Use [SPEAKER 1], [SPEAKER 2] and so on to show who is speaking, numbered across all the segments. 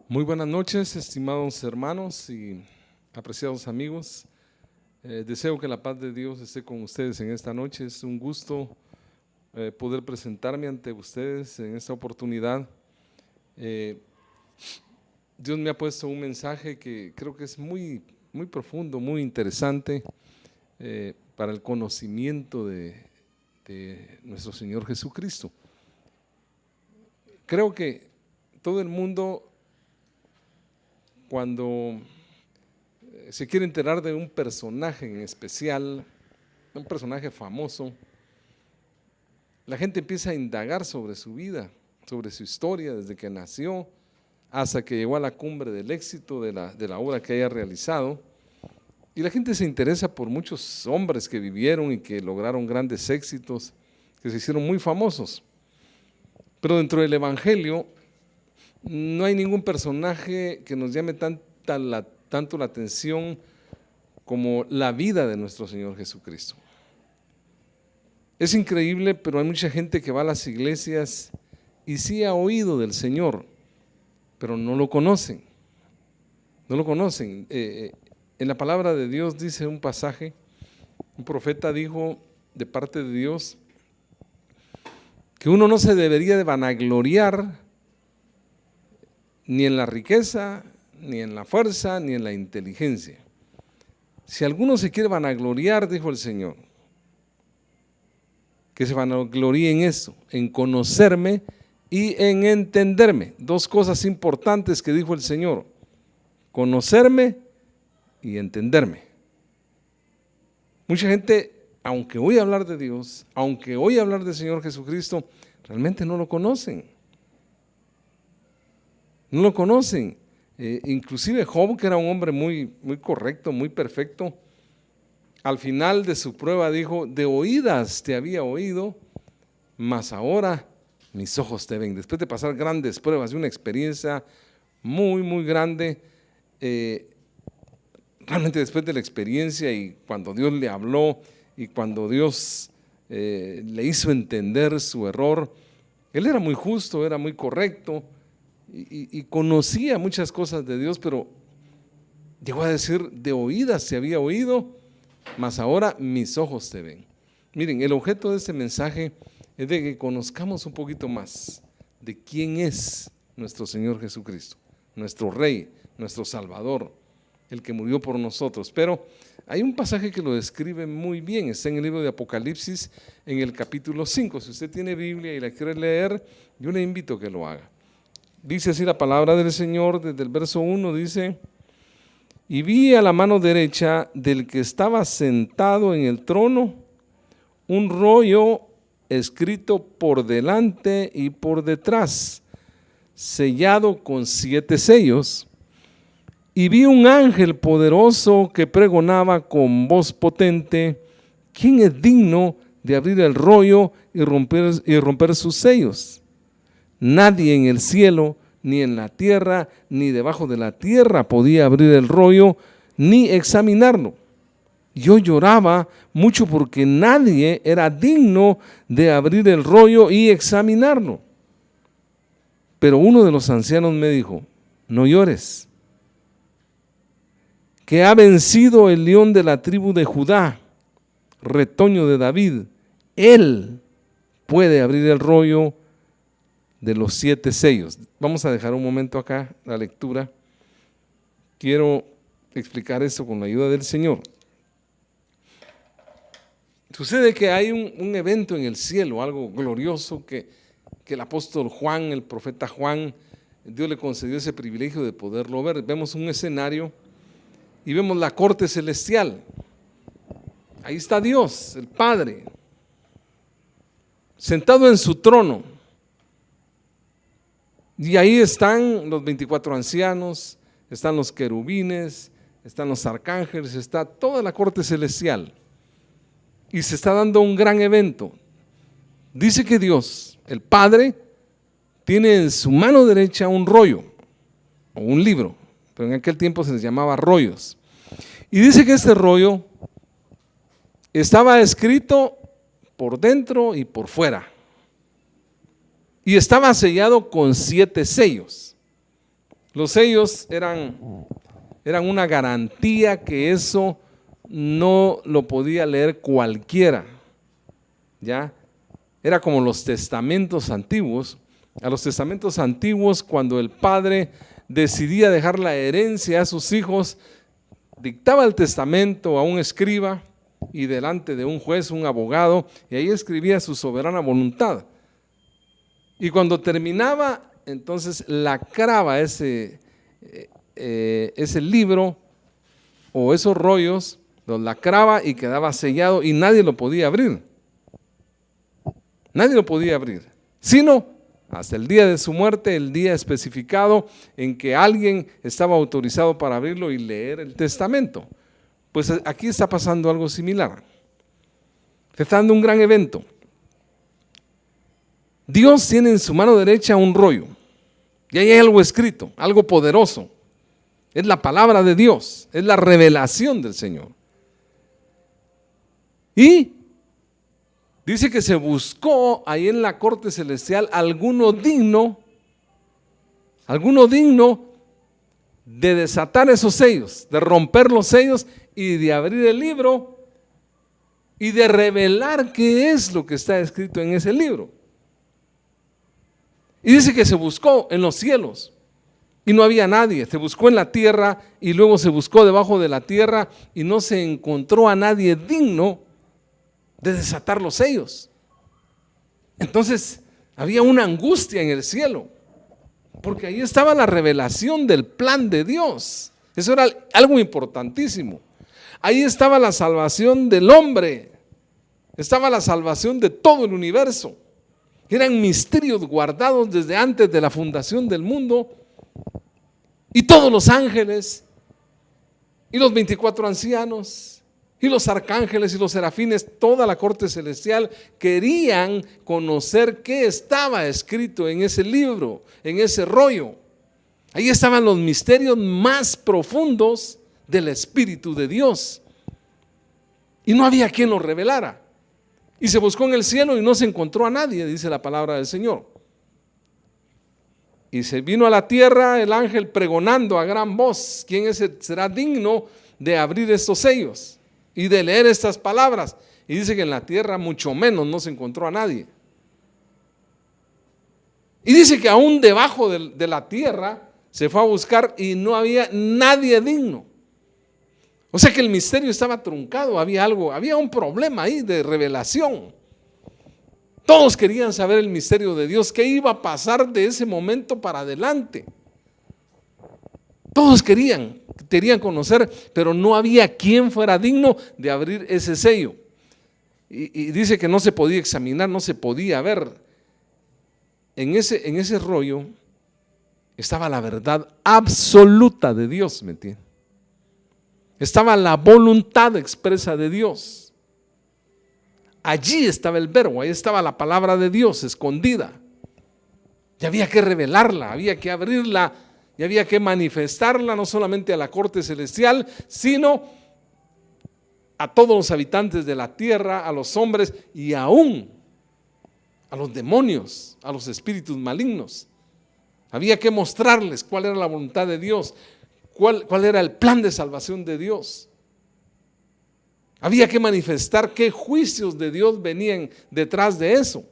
[SPEAKER 1] Muy buenas noches, estimados hermanos y apreciados amigos. Deseo que la paz de Dios esté con ustedes en esta noche. Es un gusto poder presentarme ante ustedes en esta oportunidad. Dios me ha puesto un mensaje que creo que es muy profundo, muy interesante para el conocimiento de nuestro Señor Jesucristo. Creo que todo el mundo, cuando se quiere enterar de un personaje en especial, un personaje famoso, la gente empieza a indagar sobre su vida, sobre su historia, desde que nació hasta que llegó a la cumbre del éxito de la obra que haya realizado. Y la gente se interesa por muchos hombres que vivieron y que lograron grandes éxitos, que se hicieron muy famosos. Pero dentro del Evangelio no hay ningún personaje que nos llame tanto la atención como la vida de nuestro Señor Jesucristo. Es increíble, pero hay mucha gente que va a las iglesias y sí ha oído del Señor, pero no lo conocen. No lo conocen. En la palabra de Dios dice un pasaje, un profeta dijo de parte de Dios que uno no se debería de vanagloriar ni en la riqueza, ni en la fuerza, ni en la inteligencia. Si alguno se quiere vanagloriar, dijo el Señor, que se vanagloríe en eso, en conocerme y en entenderme. Dos cosas importantes que dijo el Señor: conocerme y entenderme. Mucha gente, aunque oye hablar de Dios, aunque oye hablar del Señor Jesucristo, realmente no lo conocen. No lo conocen. Inclusive Job, que era un hombre muy correcto, muy perfecto, al final de su prueba dijo: de oídas te había oído, mas ahora mis ojos te ven. Después de pasar grandes pruebas, de una experiencia muy grande, realmente después de la experiencia y cuando Dios le habló y cuando Dios le hizo entender su error, él era muy justo, era muy correcto y conocía muchas cosas de Dios, pero llegó a decir: de oídas te había oído, mas ahora mis ojos te ven. Miren, el objeto de este mensaje es de que conozcamos un poquito más de quién es nuestro Señor Jesucristo, nuestro Rey, nuestro Salvador, el que murió por nosotros. Pero hay un pasaje que lo describe muy bien, está en el libro de Apocalipsis, en el capítulo 5. Si usted tiene Biblia y la quiere leer, yo le invito a que lo haga. Dice así la palabra del Señor, desde el verso 1 dice: y vi a la mano derecha del que estaba sentado en el trono un rollo escrito por delante y por detrás, sellado con 7 sellos. Y vi un ángel poderoso que pregonaba con voz potente: ¿quién es digno de abrir el rollo y romper sus sellos? Nadie en el cielo, ni en la tierra, ni debajo de la tierra podía abrir el rollo, ni examinarlo. Yo lloraba mucho porque nadie era digno de abrir el rollo y examinarlo. Pero uno de los ancianos me dijo: no llores, que ha vencido el león de la tribu de Judá, retoño de David. Él puede abrir el rollo de los 7 sellos. Vamos a dejar un momento acá la lectura. Quiero explicar esto con la ayuda del Señor. Sucede que hay un evento en el cielo, algo glorioso que el apóstol Juan, el profeta Juan, Dios le concedió ese privilegio de poderlo ver. Vemos un escenario y vemos la corte celestial. Ahí está Dios, el Padre, sentado en su trono. Y ahí están los 24 ancianos, están los querubines, están los arcángeles, está toda la corte celestial. Y se está dando un gran evento. Dice que Dios, el Padre, tiene en su mano derecha un rollo o un libro, pero en aquel tiempo se les llamaba rollos. Y dice que este rollo estaba escrito por dentro y por fuera. Y estaba sellado con 7 sellos. Los sellos eran una garantía que eso no lo podía leer cualquiera, ¿ya? Era como los testamentos antiguos. A los testamentos antiguos, cuando el padre decidía dejar la herencia a sus hijos, dictaba el testamento a un escriba y delante de un juez, un abogado, y ahí escribía su soberana voluntad. Y cuando terminaba, entonces lacraba ese libro o esos rollos, los lacraba y quedaba sellado y nadie lo podía abrir. Nadie lo podía abrir, sino hasta el día de su muerte, el día especificado en que alguien estaba autorizado para abrirlo y leer el testamento. Pues aquí está pasando algo similar. Se está dando un gran evento. Dios tiene en su mano derecha un rollo y ahí hay algo escrito, algo poderoso. Es la palabra de Dios, es la revelación del Señor. Y dice que se buscó ahí en la corte celestial alguno digno de desatar esos sellos, de romper los sellos y de abrir el libro y de revelar qué es lo que está escrito en ese libro. Y dice que se buscó en los cielos y no había nadie, se buscó en la tierra y luego se buscó debajo de la tierra y no se encontró a nadie digno de desatar los sellos. Entonces había una angustia en el cielo, porque ahí estaba la revelación del plan de Dios. Eso era algo importantísimo. Ahí estaba la salvación del hombre, estaba la salvación de todo el universo. Eran misterios guardados desde antes de la fundación del mundo, y todos los ángeles y los 24 ancianos y los arcángeles y los serafines, toda la corte celestial querían conocer qué estaba escrito en ese libro, en ese rollo. Ahí estaban los misterios más profundos del Espíritu de Dios y no había quien los revelara. Y se buscó en el cielo y no se encontró a nadie, dice la palabra del Señor. Y se vino a la tierra el ángel pregonando a gran voz: ¿quién será digno de abrir estos sellos y de leer estas palabras? Y dice que en la tierra mucho menos no se encontró a nadie. Y dice que aún debajo de la tierra se fue a buscar y no había nadie digno. O sea que el misterio estaba truncado, había un problema ahí de revelación. Todos querían saber el misterio de Dios, qué iba a pasar de ese momento para adelante. Todos querían conocer, pero no había quien fuera digno de abrir ese sello. Y dice que no se podía examinar, no se podía ver. En ese rollo estaba la verdad absoluta de Dios, ¿me entiendes? Estaba la voluntad expresa de Dios. Allí estaba el verbo, ahí estaba la palabra de Dios escondida. Y había que revelarla, había que abrirla y había que manifestarla no solamente a la corte celestial, sino a todos los habitantes de la tierra, a los hombres y aún a los demonios, a los espíritus malignos. Había que mostrarles cuál era la voluntad de Dios, cuál era el plan de salvación de Dios. Había que manifestar qué juicios de Dios venían detrás de eso.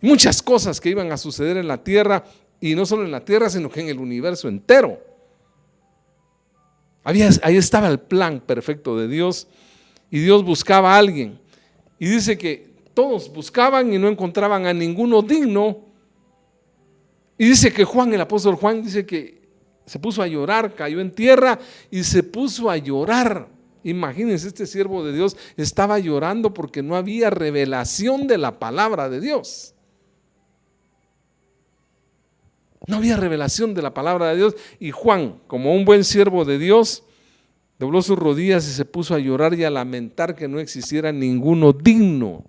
[SPEAKER 1] Muchas cosas que iban a suceder en la tierra, y no solo en la tierra, sino que en el universo entero. Ahí estaba el plan perfecto de Dios, y Dios buscaba a alguien. Y dice que todos buscaban y no encontraban a ninguno digno. Y dice que Juan, el apóstol Juan, dice que se puso a llorar, cayó en tierra y se puso a llorar. Imagínense, este siervo de Dios estaba llorando porque no había revelación de la palabra de Dios. No había revelación de la palabra de Dios. Y Juan, como un buen siervo de Dios, dobló sus rodillas y se puso a llorar y a lamentar que no existiera ninguno digno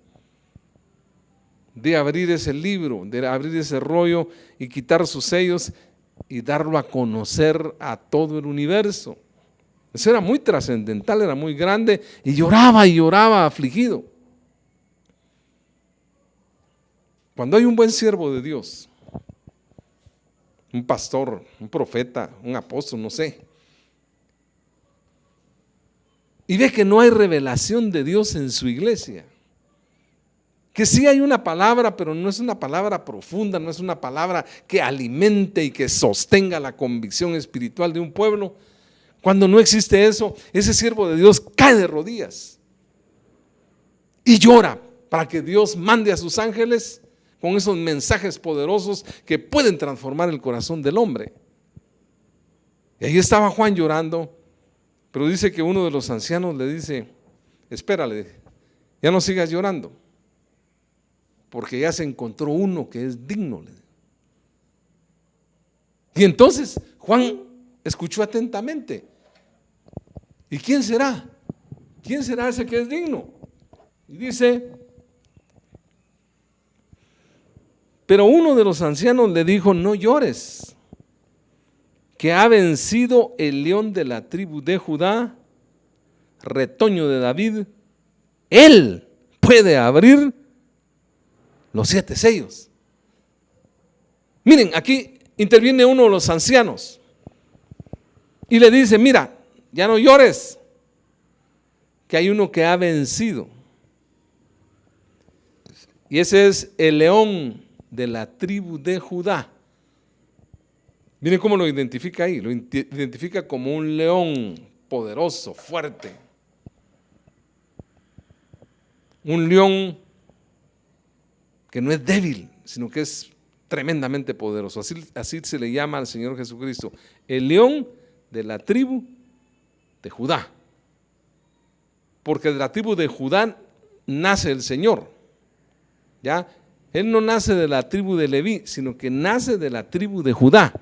[SPEAKER 1] de abrir ese libro, de abrir ese rollo y quitar sus sellos y darlo a conocer a todo el universo. Eso era muy trascendental, era muy grande, y lloraba afligido. Cuando hay un buen siervo de Dios, un pastor, un profeta, un apóstol, no sé. Y ve que no hay revelación de Dios en su iglesia. Que sí hay una palabra, pero no es una palabra profunda, no es una palabra que alimente y que sostenga la convicción espiritual de un pueblo. Cuando no existe eso, ese siervo de Dios cae de rodillas y llora para que Dios mande a sus ángeles con esos mensajes poderosos que pueden transformar el corazón del hombre. Y ahí estaba Juan llorando, pero dice que uno de los ancianos le dice: espérale, ya no sigas llorando, porque ya se encontró uno que es digno. Y entonces Juan escuchó atentamente. ¿Y quién será? ¿Quién será ese que es digno? Y dice: pero uno de los ancianos le dijo: no llores, que ha vencido el león de la tribu de Judá, retoño de David. Él puede abrir los 7 sellos. Miren, aquí interviene uno de los ancianos y le dice: mira, ya no llores, que hay uno que ha vencido. Y ese es el león de la tribu de Judá. Miren cómo lo identifica ahí. Lo identifica como un león poderoso, fuerte. Un león que no es débil, sino que es tremendamente poderoso. Así se le llama al Señor Jesucristo, el león de la tribu de Judá. Porque de la tribu de Judá nace el Señor. ¿Ya? Él no nace de la tribu de Leví, sino que nace de la tribu de Judá.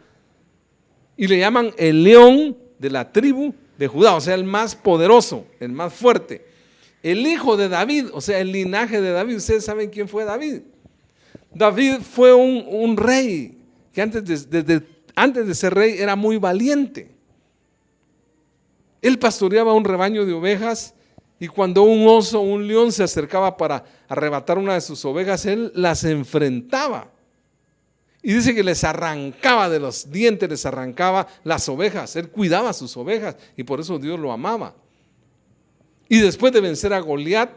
[SPEAKER 1] Y le llaman el león de la tribu de Judá, o sea, el más poderoso, el más fuerte. El hijo de David, o sea, el linaje de David. Ustedes saben quién fue David. David fue un rey que antes de ser rey era muy valiente. Él pastoreaba un rebaño de ovejas, y cuando un oso o un león se acercaba para arrebatar una de sus ovejas, él las enfrentaba. Y dice que les arrancaba de los dientes, les arrancaba las ovejas. Él cuidaba sus ovejas y por eso Dios lo amaba. Y después de vencer a Goliat,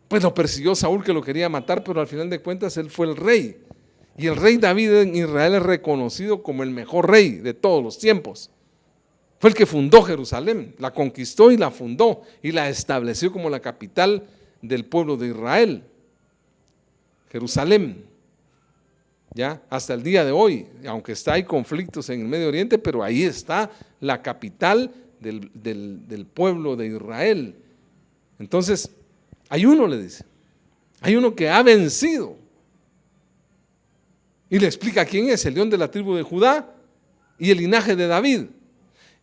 [SPEAKER 1] pues lo persiguió Saúl, que lo quería matar, pero al final de cuentas él fue el rey. Y el rey David en Israel es reconocido como el mejor rey de todos los tiempos. Fue el que fundó Jerusalén, la conquistó y la fundó y la estableció como la capital del pueblo de Israel. Jerusalén, ya hasta el día de hoy, aunque hay conflictos en el Medio Oriente, pero ahí está la capital del pueblo de Israel. Entonces, hay uno, le dice, hay uno que ha vencido. Y le explica quién es: el león de la tribu de Judá y el linaje de David.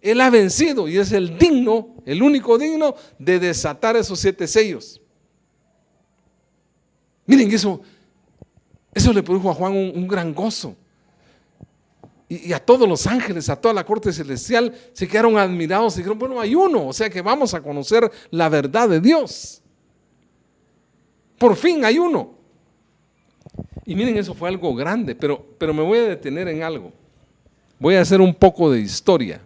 [SPEAKER 1] Él ha vencido y es el digno, el único digno de desatar esos 7 sellos. Miren, eso le produjo a Juan un gran gozo. Y a todos los ángeles, a toda la corte celestial, se quedaron admirados y dijeron: bueno, hay uno, o sea que vamos a conocer la verdad de Dios. Por fin hay uno. Y miren, eso fue algo grande, pero me voy a detener en algo. Voy a hacer un poco de historia.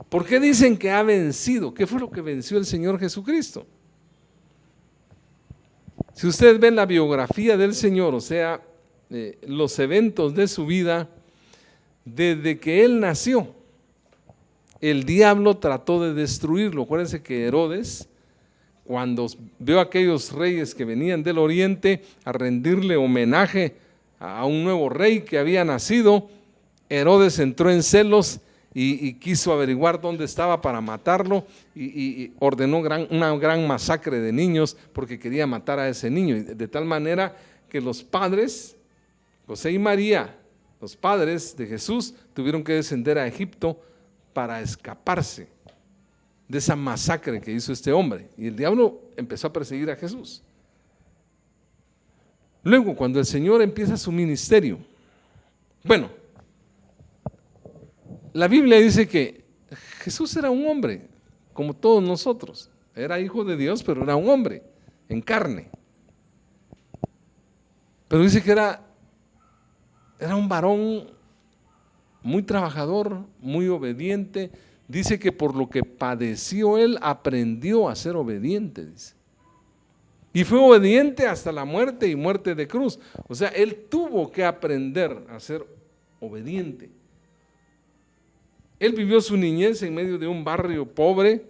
[SPEAKER 1] ¿Por qué dicen que ha vencido? ¿Qué fue lo que venció el Señor Jesucristo? Si ustedes ven la biografía del Señor, o sea, los eventos de su vida, desde que Él nació, el diablo trató de destruirlo. Acuérdense que Herodes, cuando vio a aquellos reyes que venían del oriente a rendirle homenaje a un nuevo rey que había nacido, Herodes entró en celos y quiso averiguar dónde estaba para matarlo, y ordenó una gran masacre de niños porque quería matar a ese niño, de tal manera que los padres, José y María, los padres de Jesús, tuvieron que descender a Egipto para escaparse de esa masacre que hizo este hombre, y el diablo empezó a perseguir a Jesús. Luego, cuando el Señor empieza su ministerio, bueno, la Biblia dice que Jesús era un hombre, como todos nosotros. Era hijo de Dios, pero era un hombre, en carne. Pero dice que era era un varón muy trabajador, muy obediente. Dice que por lo que padeció él, aprendió a ser obediente, dice. Y fue obediente hasta la muerte y muerte de cruz. O sea, él tuvo que aprender a ser obediente. Él vivió su niñez en medio de un barrio pobre.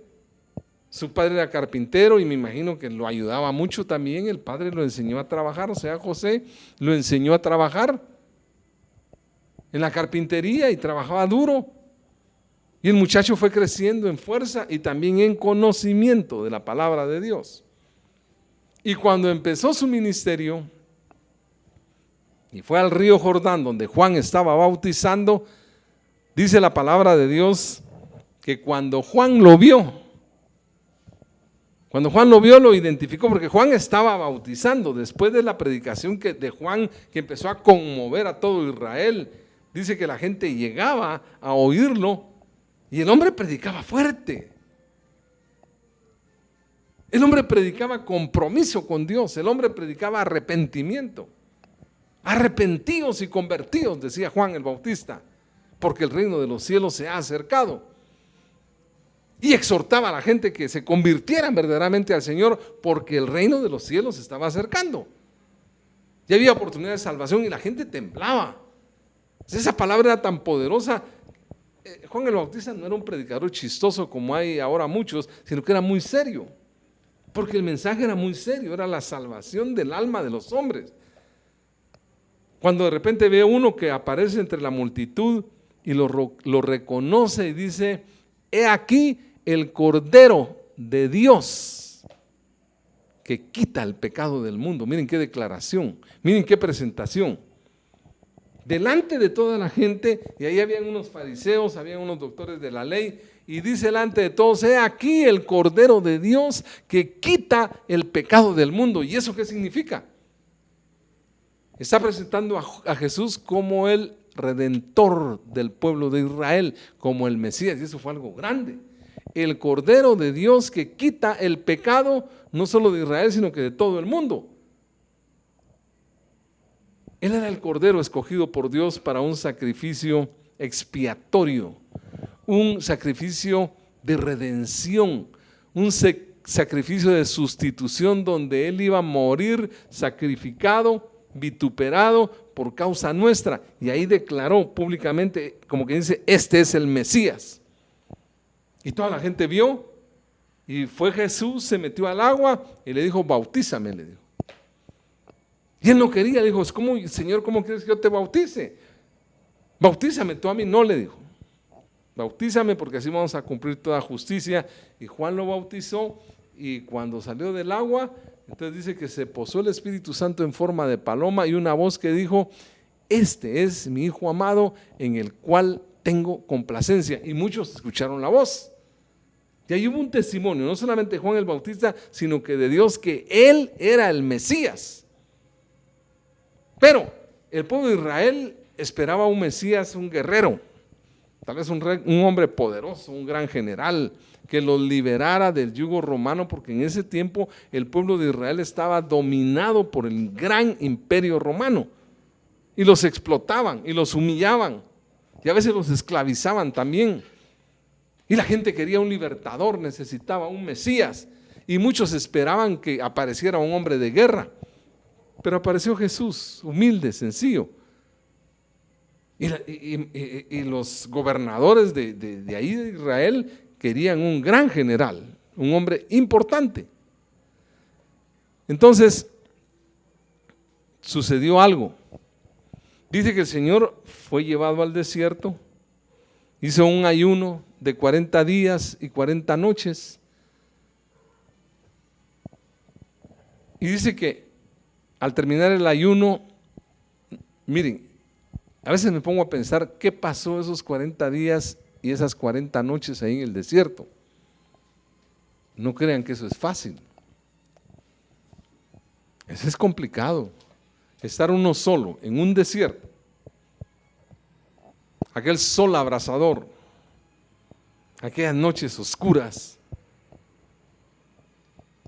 [SPEAKER 1] Su padre era carpintero y me imagino que lo ayudaba mucho también. El padre lo enseñó a trabajar, o sea, José lo enseñó a trabajar en la carpintería y trabajaba duro. Y el muchacho fue creciendo en fuerza y también en conocimiento de la palabra de Dios. Y cuando empezó su ministerio y fue al río Jordán donde Juan estaba bautizando, dice la palabra de Dios que cuando Juan lo vio, lo identificó, porque Juan estaba bautizando después de la predicación de Juan, que empezó a conmover a todo Israel. Dice que la gente llegaba a oírlo y el hombre predicaba fuerte. El hombre predicaba compromiso con Dios, el hombre predicaba arrepentimiento. Arrepentidos y convertidos, decía Juan el Bautista, porque el reino de los cielos se ha acercado. Y exhortaba a la gente que se convirtieran verdaderamente al Señor, porque el reino de los cielos se estaba acercando. Ya había oportunidad de salvación y la gente temblaba. Esa palabra era tan poderosa. Juan el Bautista no era un predicador chistoso como hay ahora muchos, sino que era muy serio, porque el mensaje era muy serio, era la salvación del alma de los hombres. Cuando de repente ve uno que aparece entre la multitud y lo reconoce y dice: he aquí el Cordero de Dios que quita el pecado del mundo. Miren qué declaración, miren qué presentación. Delante de toda la gente, y ahí habían unos fariseos, habían unos doctores de la ley, y dice delante de todos: he aquí el Cordero de Dios que quita el pecado del mundo. ¿Y eso qué significa? Está presentando a Jesús como el Redentor del pueblo de Israel, como el Mesías, y eso fue algo grande. El Cordero de Dios que quita el pecado, no solo de Israel, sino que de todo el mundo. Él era el Cordero escogido por Dios para un sacrificio expiatorio, un sacrificio de redención, un sacrificio de sustitución donde Él iba a morir sacrificado, vituperado por causa nuestra. Y ahí declaró públicamente, como que dice: este es el Mesías. Y toda la gente vio, y fue Jesús, se metió al agua y le dijo: bautízame, le dijo. Y él no quería, le dijo: Señor, ¿cómo quieres que yo te bautice? Bautízame tú a mí. No, le dijo: bautízame, porque así vamos a cumplir toda justicia. Y Juan lo bautizó, y cuando salió del agua, entonces dice que se posó el Espíritu Santo en forma de paloma, y una voz que dijo: este es mi Hijo amado, en el cual tengo complacencia. Y muchos escucharon la voz. Y ahí hubo un testimonio, no solamente de Juan el Bautista, sino que de Dios, que Él era el Mesías. Pero el pueblo de Israel esperaba un Mesías, un guerrero, tal vez un hombre poderoso, un gran general, que los liberara del yugo romano, porque en ese tiempo el pueblo de Israel estaba dominado por el gran imperio romano, y los explotaban y los humillaban, y a veces los esclavizaban también. Y la gente quería un libertador, necesitaba un Mesías, y muchos esperaban que apareciera un hombre de guerra. Pero apareció Jesús, humilde, sencillo. Y los gobernadores de ahí de Israel querían un gran general, un hombre importante. Entonces, sucedió algo. Dice que el Señor fue llevado al desierto, hizo un ayuno de 40 días y 40 noches. Y dice que al terminar el ayuno, miren, a veces me pongo a pensar qué pasó esos 40 días y esas 40 noches ahí en el desierto. No crean que eso es fácil. Eso es complicado. Estar uno solo en un desierto, aquel sol abrasador, aquellas noches oscuras.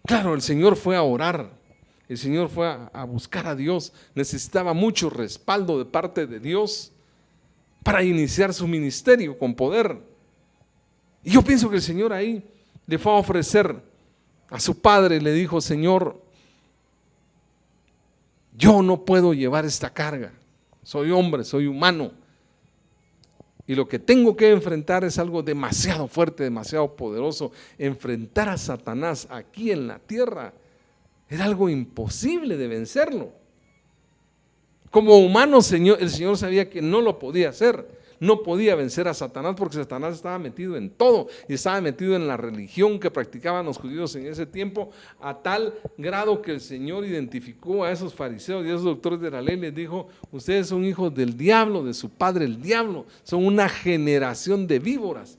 [SPEAKER 1] Claro, el Señor fue a orar. El Señor fue a buscar a Dios, necesitaba mucho respaldo de parte de Dios para iniciar su ministerio con poder. Y yo pienso que el Señor ahí le fue a ofrecer a su padre, le dijo: Señor, yo no puedo llevar esta carga, soy hombre, soy humano, y lo que tengo que enfrentar es algo demasiado fuerte, demasiado poderoso. Enfrentar a Satanás aquí en la tierra era algo imposible de vencerlo. Como humano, el Señor sabía que no lo podía hacer. No podía vencer a Satanás porque Satanás estaba metido en todo y estaba metido en la religión que practicaban los judíos en ese tiempo, a tal grado que el Señor identificó a esos fariseos y a esos doctores de la ley, les dijo: ustedes son hijos del diablo, de su padre el diablo, son una generación de víboras.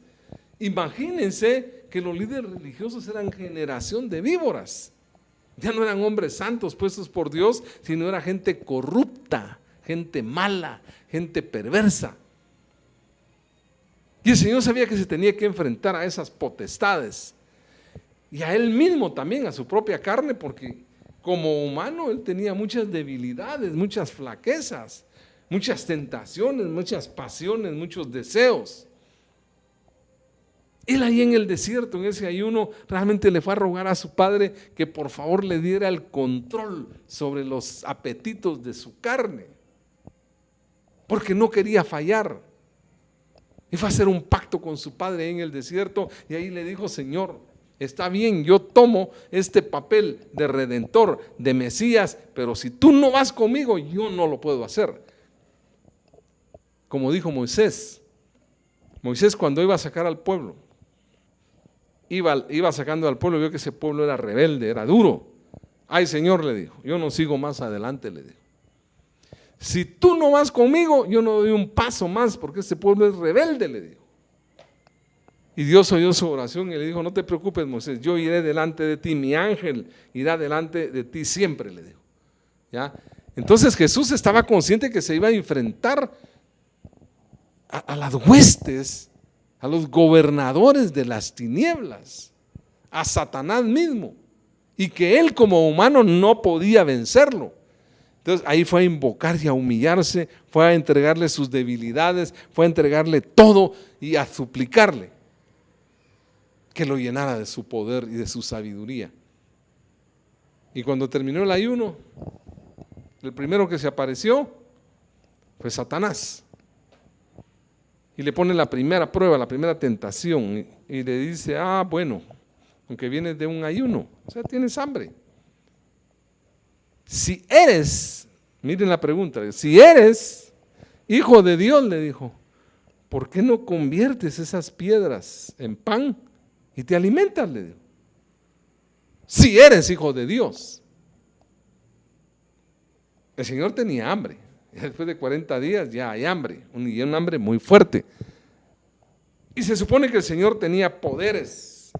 [SPEAKER 1] Imagínense que los líderes religiosos eran generación de víboras. Ya no eran hombres santos puestos por Dios, sino era gente corrupta, gente mala, gente perversa. Y el Señor sabía que se tenía que enfrentar a esas potestades y a Él mismo también, a su propia carne, porque como humano Él tenía muchas debilidades, muchas flaquezas, muchas tentaciones, muchas pasiones, muchos deseos. Él ahí en el desierto, en ese ayuno, realmente le fue a rogar a su padre que por favor le diera el control sobre los apetitos de su carne, porque no quería fallar. Y fue a hacer un pacto con su padre en el desierto y ahí le dijo: Señor, está bien, yo tomo este papel de redentor, de Mesías, pero si tú no vas conmigo, yo no lo puedo hacer. Como dijo Moisés cuando iba a sacar al pueblo, iba sacando al pueblo, vio que ese pueblo era rebelde, era duro. Ay, Señor, le dijo, yo no sigo más adelante, le dijo. Si tú no vas conmigo, yo no doy un paso más porque este pueblo es rebelde, le dijo. Y Dios oyó su oración y le dijo: no te preocupes, Moisés, yo iré delante de ti, mi ángel irá delante de ti siempre, le dijo. ¿Ya? Entonces Jesús estaba consciente que se iba a enfrentar a las huestes, a los gobernadores de las tinieblas, a Satanás mismo, y que él como humano no podía vencerlo. Entonces ahí fue a invocar y a humillarse, fue a entregarle sus debilidades, fue a entregarle todo y a suplicarle que lo llenara de su poder y de su sabiduría. Y cuando terminó el ayuno, el primero que se apareció fue Satanás. Y le pone la primera prueba, la primera tentación, y le dice: bueno, aunque vienes de un ayuno, o sea, tienes hambre. Si eres, miren la pregunta, si eres hijo de Dios, le dijo, ¿por qué no conviertes esas piedras en pan y te alimentas? Le dijo. Si eres hijo de Dios. El Señor tenía hambre. Después de 40 días ya hay hambre, y un hambre muy fuerte. Y se supone que el Señor tenía poderes,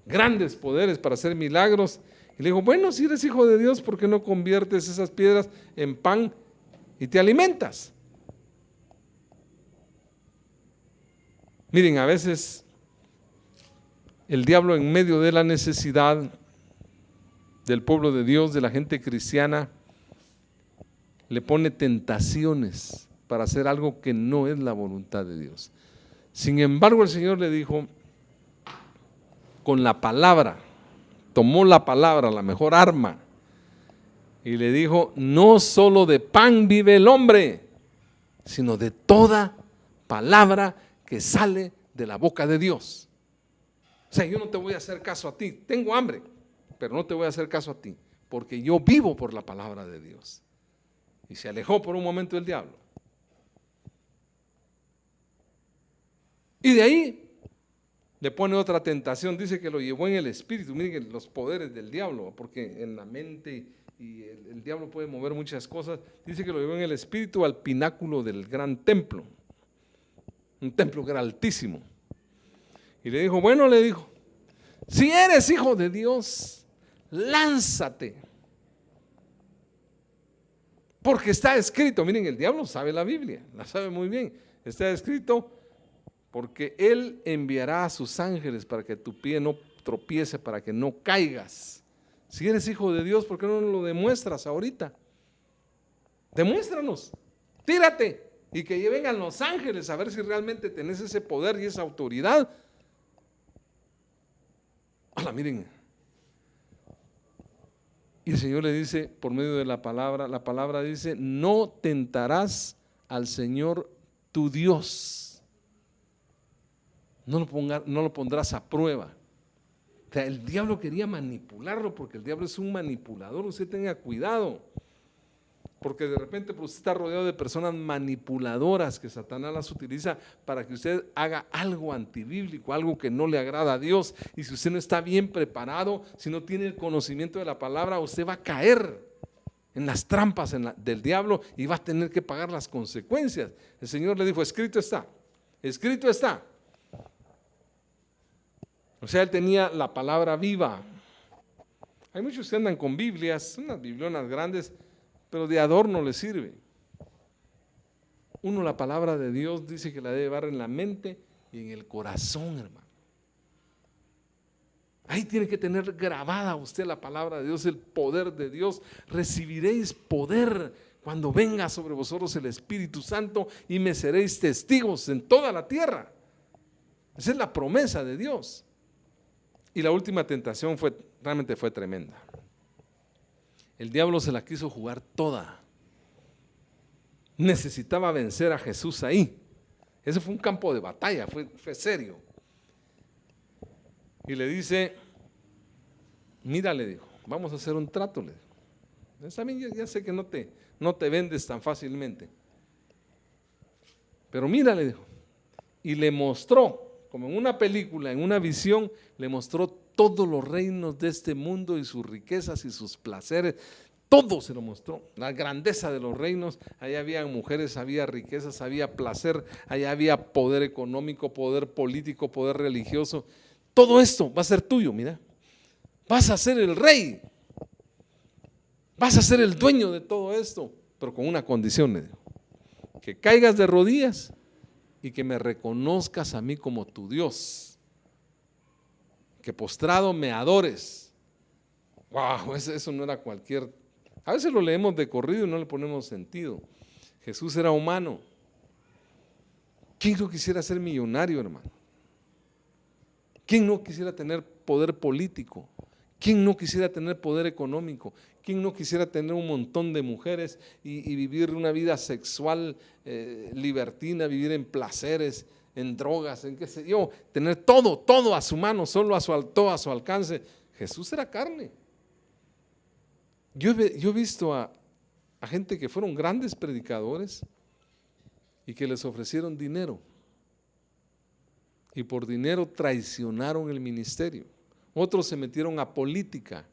[SPEAKER 1] grandes poderes para hacer milagros. Y le dijo: bueno, si eres hijo de Dios, ¿por qué no conviertes esas piedras en pan y te alimentas? Miren, a veces el diablo, en medio de la necesidad del pueblo de Dios, de la gente cristiana, le pone tentaciones para hacer algo que no es la voluntad de Dios. Sin embargo, el Señor le dijo, con la palabra, tomó la palabra, la mejor arma, y le dijo: no solo de pan vive el hombre, sino de toda palabra que sale de la boca de Dios. O sea, yo no te voy a hacer caso a ti, tengo hambre, pero no te voy a hacer caso a ti, porque yo vivo por la palabra de Dios. Y se alejó por un momento del diablo. Y de ahí le pone otra tentación, dice que lo llevó en el espíritu. Miren los poderes del diablo, porque en la mente y el diablo puede mover muchas cosas. Dice que lo llevó en el espíritu al pináculo del gran templo, un templo que era altísimo. Y le dijo: bueno, le dijo, si eres hijo de Dios, lánzate, porque está escrito. Miren, el diablo sabe la Biblia, la sabe muy bien. Está escrito: porque Él enviará a sus ángeles para que tu pie no tropiece, para que no caigas. Si eres hijo de Dios, ¿por qué no lo demuestras ahorita? Demuéstranos, tírate y que vengan los ángeles a ver si realmente tenés ese poder y esa autoridad. Hola, miren. Y el Señor le dice, por medio de la palabra dice, no tentarás al Señor tu Dios. No lo pondrás a prueba. O sea, el diablo quería manipularlo, porque el diablo es un manipulador. Usted tenga cuidado, porque de repente pues, usted está rodeado de personas manipuladoras que Satanás las utiliza para que usted haga algo antibíblico, algo que no le agrada a Dios. Y si usted no está bien preparado, si no tiene el conocimiento de la palabra, usted va a caer en las trampas del diablo y va a tener que pagar las consecuencias. El Señor le dijo, escrito está, escrito está. O sea, él tenía la palabra viva. Hay muchos que andan con Biblias, unas biblionas grandes, pero de adorno les sirve. Uno la palabra de Dios dice que la debe llevar en la mente y en el corazón, hermano. Ahí tiene que tener grabada usted la palabra de Dios, el poder de Dios. Recibiréis poder cuando venga sobre vosotros el Espíritu Santo y me seréis testigos en toda la tierra. Esa es la promesa de Dios. Y la última tentación realmente fue tremenda. El diablo se la quiso jugar toda. Necesitaba vencer a Jesús ahí. Ese fue un campo de batalla, fue serio. Y le dice, mira, le dijo, vamos a hacer un trato, le dijo. También ya sé que no te vendes tan fácilmente. Pero mira, le dijo. Y le mostró, como en una película, en una visión, le mostró todos los reinos de este mundo y sus riquezas y sus placeres. Todo se lo mostró, la grandeza de los reinos. Allá había mujeres, había riquezas, había placer, allá había poder económico, poder político, poder religioso. Todo esto va a ser tuyo, mira. Vas a ser el rey. Vas a ser el dueño de todo esto, pero con una condición, le digo, que caigas de rodillas y que me reconozcas a mí como tu Dios, que postrado me adores. Wow, eso no era cualquier. A veces lo leemos de corrido y no le ponemos sentido. Jesús era humano. ¿Quién no quisiera ser millonario, hermano? ¿Quién no quisiera tener poder político? ¿Quién no quisiera tener poder económico? ¿Quién no quisiera tener un montón de mujeres y vivir una vida sexual libertina, vivir en placeres, en drogas, en qué sé yo, tener todo a su mano, todo a su alcance? Jesús era carne. Yo he visto a gente que fueron grandes predicadores y que les ofrecieron dinero y por dinero traicionaron el ministerio. Otros se metieron a política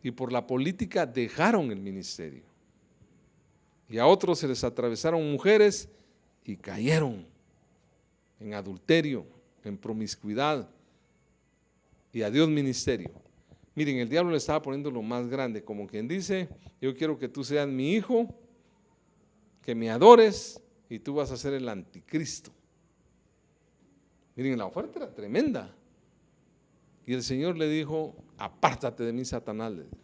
[SPEAKER 1] y por la política dejaron el ministerio. Y a otros se les atravesaron mujeres y cayeron en adulterio, en promiscuidad, y a Dios ministerio. Miren, el diablo le estaba poniendo lo más grande, como quien dice, yo quiero que tú seas mi hijo, que me adores y tú vas a ser el anticristo. Miren, la oferta era tremenda. Y el Señor le dijo, apártate de mí, Satanás, le dijo.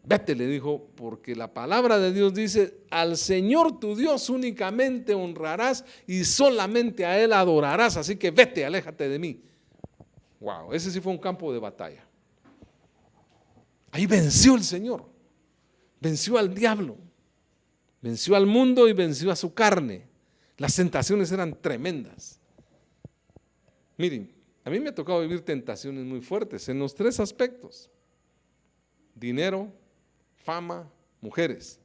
[SPEAKER 1] Vete, le dijo, porque la palabra de Dios dice, al Señor tu Dios únicamente honrarás y solamente a Él adorarás, así que vete, aléjate de mí. Wow, ese sí fue un campo de batalla. Ahí venció el Señor, venció al diablo, venció al mundo y venció a su carne. Las tentaciones eran tremendas. Miren, a mí me ha tocado vivir tentaciones muy fuertes en los tres aspectos: dinero, fama, mujeres.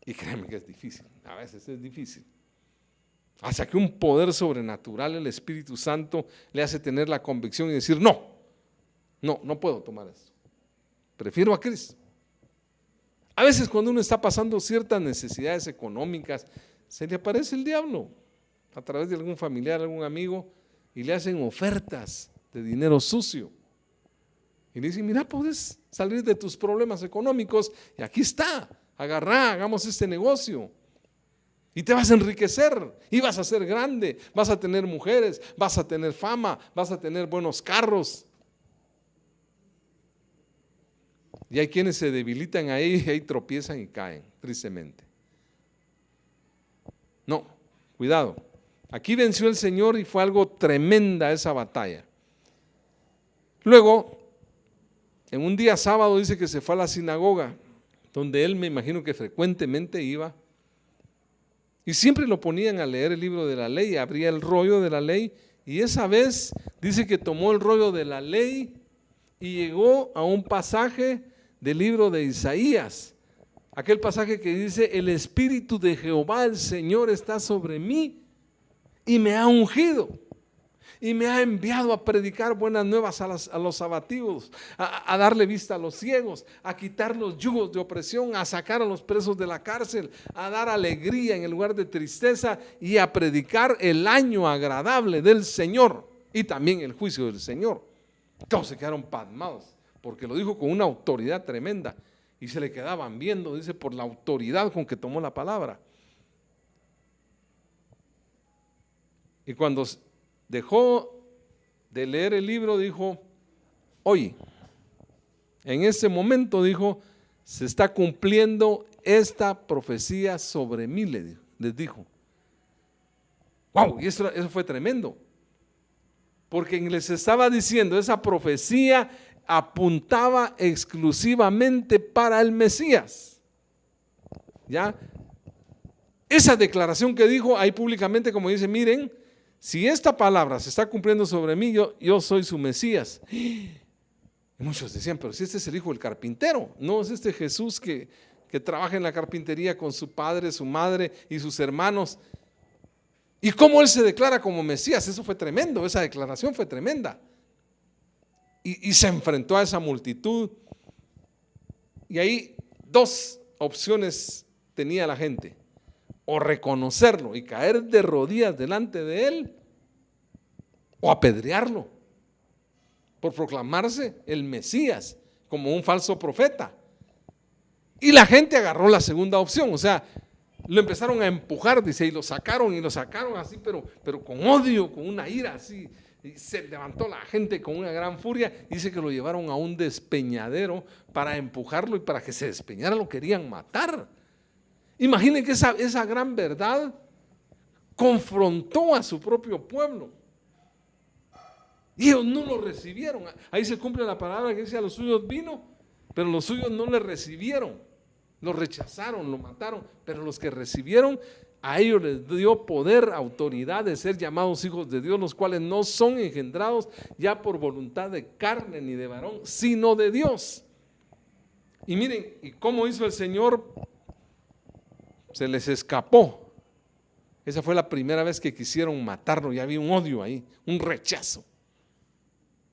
[SPEAKER 1] Y créanme que es difícil, a veces es difícil. Hasta que un poder sobrenatural, el Espíritu Santo, le hace tener la convicción y decir, no puedo tomar esto. Prefiero a Cristo. A veces cuando uno está pasando ciertas necesidades económicas, se le aparece el diablo a través de algún familiar, algún amigo, y le hacen ofertas de dinero sucio. Y le dicen, mira, puedes salir de tus problemas económicos y aquí está, agarrá, hagamos este negocio. Y te vas a enriquecer y vas a ser grande, vas a tener mujeres, vas a tener fama, vas a tener buenos carros. Y hay quienes se debilitan ahí y ahí tropiezan y caen, tristemente. No, cuidado. Aquí venció el Señor y fue algo tremenda esa batalla. Luego, en un día sábado dice que se fue a la sinagoga, donde él me imagino que frecuentemente iba. Y siempre lo ponían a leer el libro de la ley, abría el rollo de la ley. Y esa vez dice que tomó el rollo de la ley y llegó a un pasaje del libro de Isaías. Aquel pasaje que dice: el Espíritu de Jehová el Señor está sobre mí y me ha ungido y me ha enviado a predicar buenas nuevas a los abatidos, a darle vista a los ciegos, a quitar los yugos de opresión, a sacar a los presos de la cárcel, a dar alegría en el lugar de tristeza y a predicar el año agradable del Señor y también el juicio del Señor. Todos se quedaron pasmados porque lo dijo con una autoridad tremenda y se le quedaban viendo, dice, por la autoridad con que tomó la palabra. Y cuando dejó de leer el libro, dijo: oye, en ese momento, dijo, se está cumpliendo esta profecía sobre mí, les dijo. Wow, y eso fue tremendo, porque les estaba diciendo, esa profecía apuntaba exclusivamente para el Mesías. ¿Ya? Esa declaración que dijo ahí públicamente, como dice: miren, si esta palabra se está cumpliendo sobre mí, yo soy su Mesías. Y muchos decían: pero si este es el hijo del carpintero, no es este Jesús que trabaja en la carpintería con su padre, su madre y sus hermanos. ¿Y cómo él se declara como Mesías? Eso fue tremendo, esa declaración fue tremenda. Y se enfrentó a esa multitud. Y ahí dos opciones tenía la gente: o reconocerlo y caer de rodillas delante de él, o apedrearlo por proclamarse el Mesías como un falso profeta. Y la gente agarró la segunda opción, o sea, lo empezaron a empujar, dice, y lo sacaron así, pero con odio, con una ira así. Y se levantó la gente con una gran furia. Dice que lo llevaron a un despeñadero para empujarlo y para que se despeñara lo querían matar. Imaginen que esa gran verdad confrontó a su propio pueblo. Y ellos no lo recibieron. Ahí se cumple la palabra que dice: a los suyos vino, pero los suyos no le recibieron. Lo rechazaron, lo mataron. Pero los que recibieron, a ellos les dio poder, autoridad de ser llamados hijos de Dios, los cuales no son engendrados ya por voluntad de carne ni de varón, sino de Dios. Y miren, ¿y cómo hizo el Señor? Se les escapó. Esa fue la primera vez que quisieron matarlo. Ya había un odio ahí, un rechazo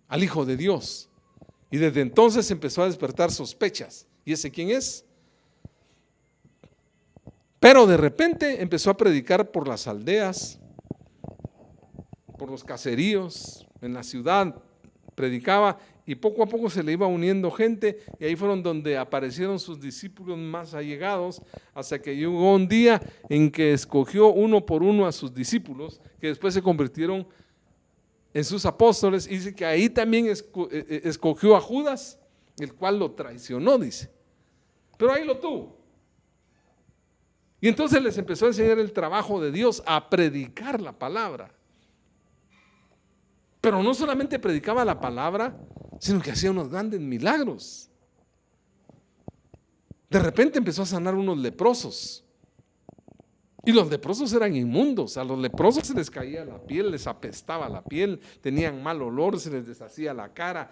[SPEAKER 1] al Hijo de Dios. Y desde entonces empezó a despertar sospechas. ¿Y ese quién es? Pero de repente empezó a predicar por las aldeas, por los caseríos, en la ciudad, predicaba, y poco a poco se le iba uniendo gente, y ahí fueron donde aparecieron sus discípulos más allegados, hasta que llegó un día en que escogió uno por uno a sus discípulos, que después se convirtieron en sus apóstoles, y dice que ahí también escogió a Judas, el cual lo traicionó, dice, pero ahí lo tuvo. Y entonces les empezó a enseñar el trabajo de Dios, a predicar la palabra. Pero no solamente predicaba la palabra, sino que hacía unos grandes milagros. De repente empezó a sanar unos leprosos. Y los leprosos eran inmundos. A los leprosos se les caía la piel, les apestaba la piel, tenían mal olor, se les deshacía la cara.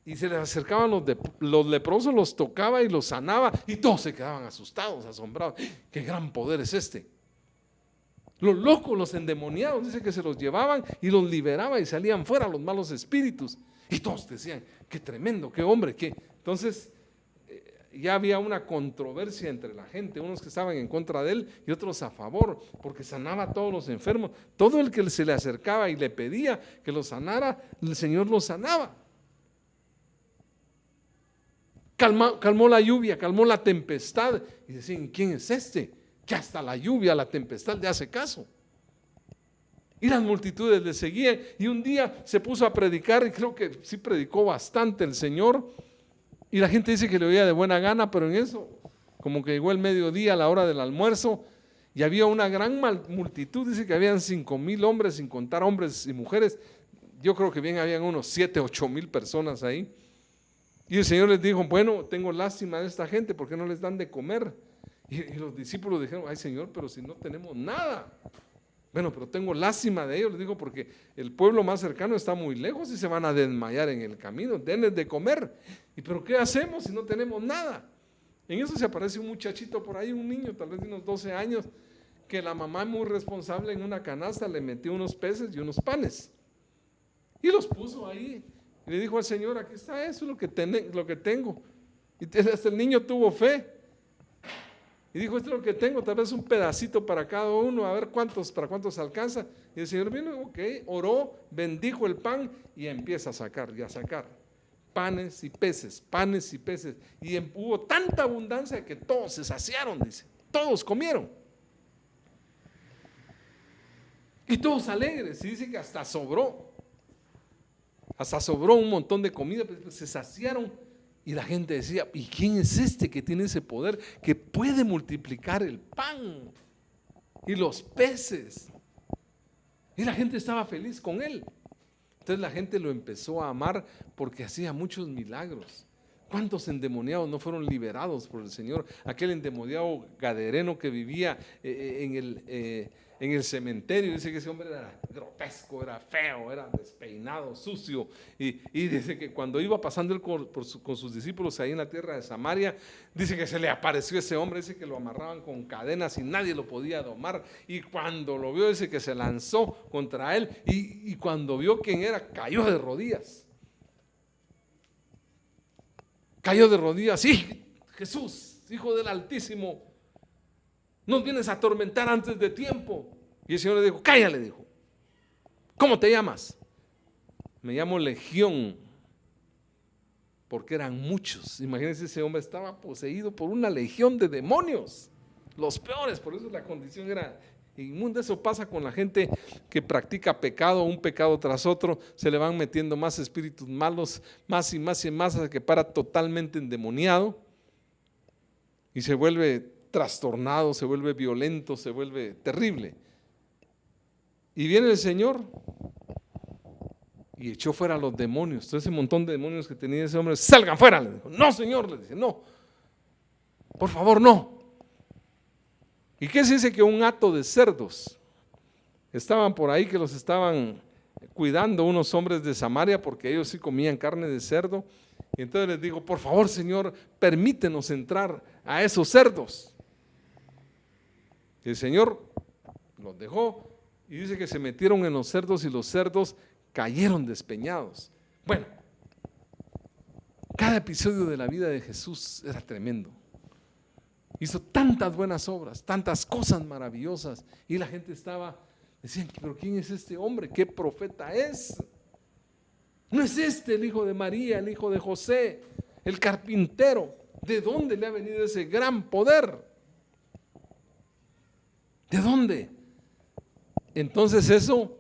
[SPEAKER 1] Y se les acercaban los leprosos, los tocaba y los sanaba. Y todos se quedaban asustados, asombrados. ¡Qué gran poder es este! Los locos, los endemoniados, dice que se los llevaban y los liberaba y salían fuera los malos espíritus. Y todos decían: qué tremendo, qué hombre, qué. Entonces ya había una controversia entre la gente, unos que estaban en contra de él y otros a favor, porque sanaba a todos los enfermos. Todo el que se le acercaba y le pedía que lo sanara, el Señor lo sanaba. Calmó la lluvia, calmó la tempestad. Y decían: ¿quién es este? Que hasta la lluvia, la tempestad le hace caso. Y las multitudes le seguían. Y un día se puso a predicar, y creo que sí predicó bastante el Señor. Y la gente dice que le oía de buena gana, pero en eso, como que llegó el mediodía a la hora del almuerzo y había una gran multitud, dice que habían 5,000 hombres, sin contar hombres y mujeres. Yo creo que bien habían unos 7, 8,000 personas ahí. Y el Señor les dijo, bueno, tengo lástima de esta gente, ¿por qué no les dan de comer? Y los discípulos dijeron, ay Señor, pero si no tenemos nada. Bueno, pero tengo lástima de ellos, les digo, porque el pueblo más cercano está muy lejos y se van a desmayar en el camino, denles de comer. ¿Y pero qué hacemos si no tenemos nada? En eso se aparece un muchachito por ahí, un niño, tal vez de unos 12 años, que la mamá muy responsable en una canasta le metió unos peces y unos panes. Y los puso ahí. Y le dijo al Señor, aquí está eso, lo que tengo. Y hasta el niño tuvo fe. Y dijo, esto es lo que tengo, tal vez un pedacito para cada uno, a ver para cuántos alcanza. Y el Señor vino, ok, oró, bendijo el pan y empieza a sacar y a sacar panes y peces, panes y peces. Y hubo tanta abundancia que todos se saciaron, dice, todos comieron. Y todos alegres, y dice que hasta sobró un montón de comida, pues se saciaron. Y la gente decía, ¿y quién es este que tiene ese poder que puede multiplicar el pan y los peces? Y la gente estaba feliz con él. Entonces la gente lo empezó a amar porque hacía muchos milagros. ¿Cuántos endemoniados no fueron liberados por el Señor? Aquel endemoniado gadareno que vivía en el cementerio, dice que ese hombre era grotesco, era feo, era despeinado, sucio. Y dice que cuando iba pasando él con sus discípulos ahí en la tierra de Samaria, dice que se le apareció ese hombre, dice que lo amarraban con cadenas y nadie lo podía domar. Y cuando lo vio, dice que se lanzó contra él. Y cuando vio quién era, cayó de rodillas. Cayó de rodillas, sí, Jesús, Hijo del Altísimo, nos vienes a atormentar antes de tiempo. Y el Señor le dijo, cállale, dijo, ¿cómo te llamas? Me llamo Legión, porque eran muchos. Imagínense, ese hombre estaba poseído por una legión de demonios, los peores, por eso la condición era inmunda. Eso pasa con la gente que practica pecado, un pecado tras otro, se le van metiendo más espíritus malos, más y más y más, hasta que para totalmente endemoniado y se vuelve trastornado, se vuelve violento, se vuelve terrible. Y viene el Señor y echó fuera a los demonios. Todo ese montón de demonios que tenía ese hombre, salgan fuera, le dijo. No, Señor, le dice, no, por favor, no. ¿Y qué se dice? Que un hato de cerdos estaban por ahí, que los estaban cuidando unos hombres de Samaria, porque ellos sí comían carne de cerdo. Y entonces les digo, por favor, Señor, permítenos entrar a esos cerdos. Y el Señor los dejó y dice que se metieron en los cerdos y los cerdos cayeron despeñados. Bueno, cada episodio de la vida de Jesús era tremendo. Hizo tantas buenas obras, tantas cosas maravillosas, y la gente decían, pero ¿quién es este hombre? ¿Qué profeta es? No es este el hijo de María, el hijo de José, el carpintero. ¿De dónde le ha venido ese gran poder? ¿De dónde? Entonces eso,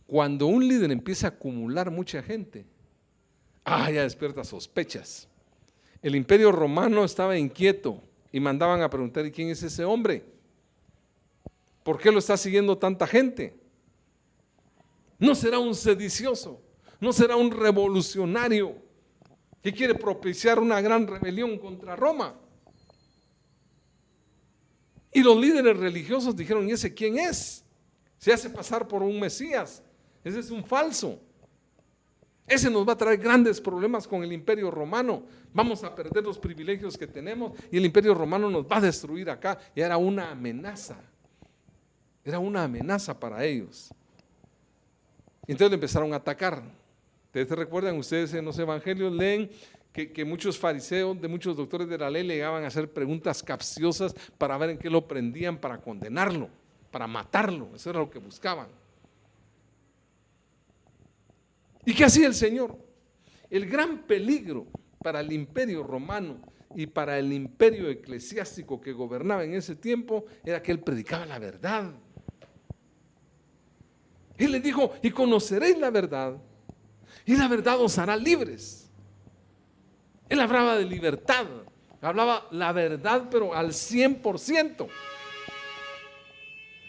[SPEAKER 1] cuando un líder empieza a acumular mucha gente, ya despierta sospechas. El Imperio Romano estaba inquieto y mandaban a preguntar, ¿y quién es ese hombre? ¿Por qué lo está siguiendo tanta gente? ¿No será un sedicioso? ¿No será un revolucionario que quiere propiciar una gran rebelión contra Roma? Y los líderes religiosos dijeron, ¿y ese quién es? Se hace pasar por un Mesías, ese es un falso. Ese nos va a traer grandes problemas con el Imperio Romano. Vamos a perder los privilegios que tenemos y el Imperio Romano nos va a destruir acá. Y era una amenaza. Era una amenaza para ellos. Y entonces le empezaron a atacar. ¿Ustedes se recuerdan? Ustedes en los evangelios leen que muchos fariseos, de muchos doctores de la ley, le llegaban a hacer preguntas capciosas para ver en qué lo prendían, para condenarlo, para matarlo. Eso era lo que buscaban. ¿Y qué hacía el Señor? El gran peligro para el Imperio Romano y para el imperio eclesiástico que gobernaba en ese tiempo era que él predicaba la verdad. Él les dijo, y conoceréis la verdad, y la verdad os hará libres. Él hablaba de libertad, hablaba la verdad, pero al 100%.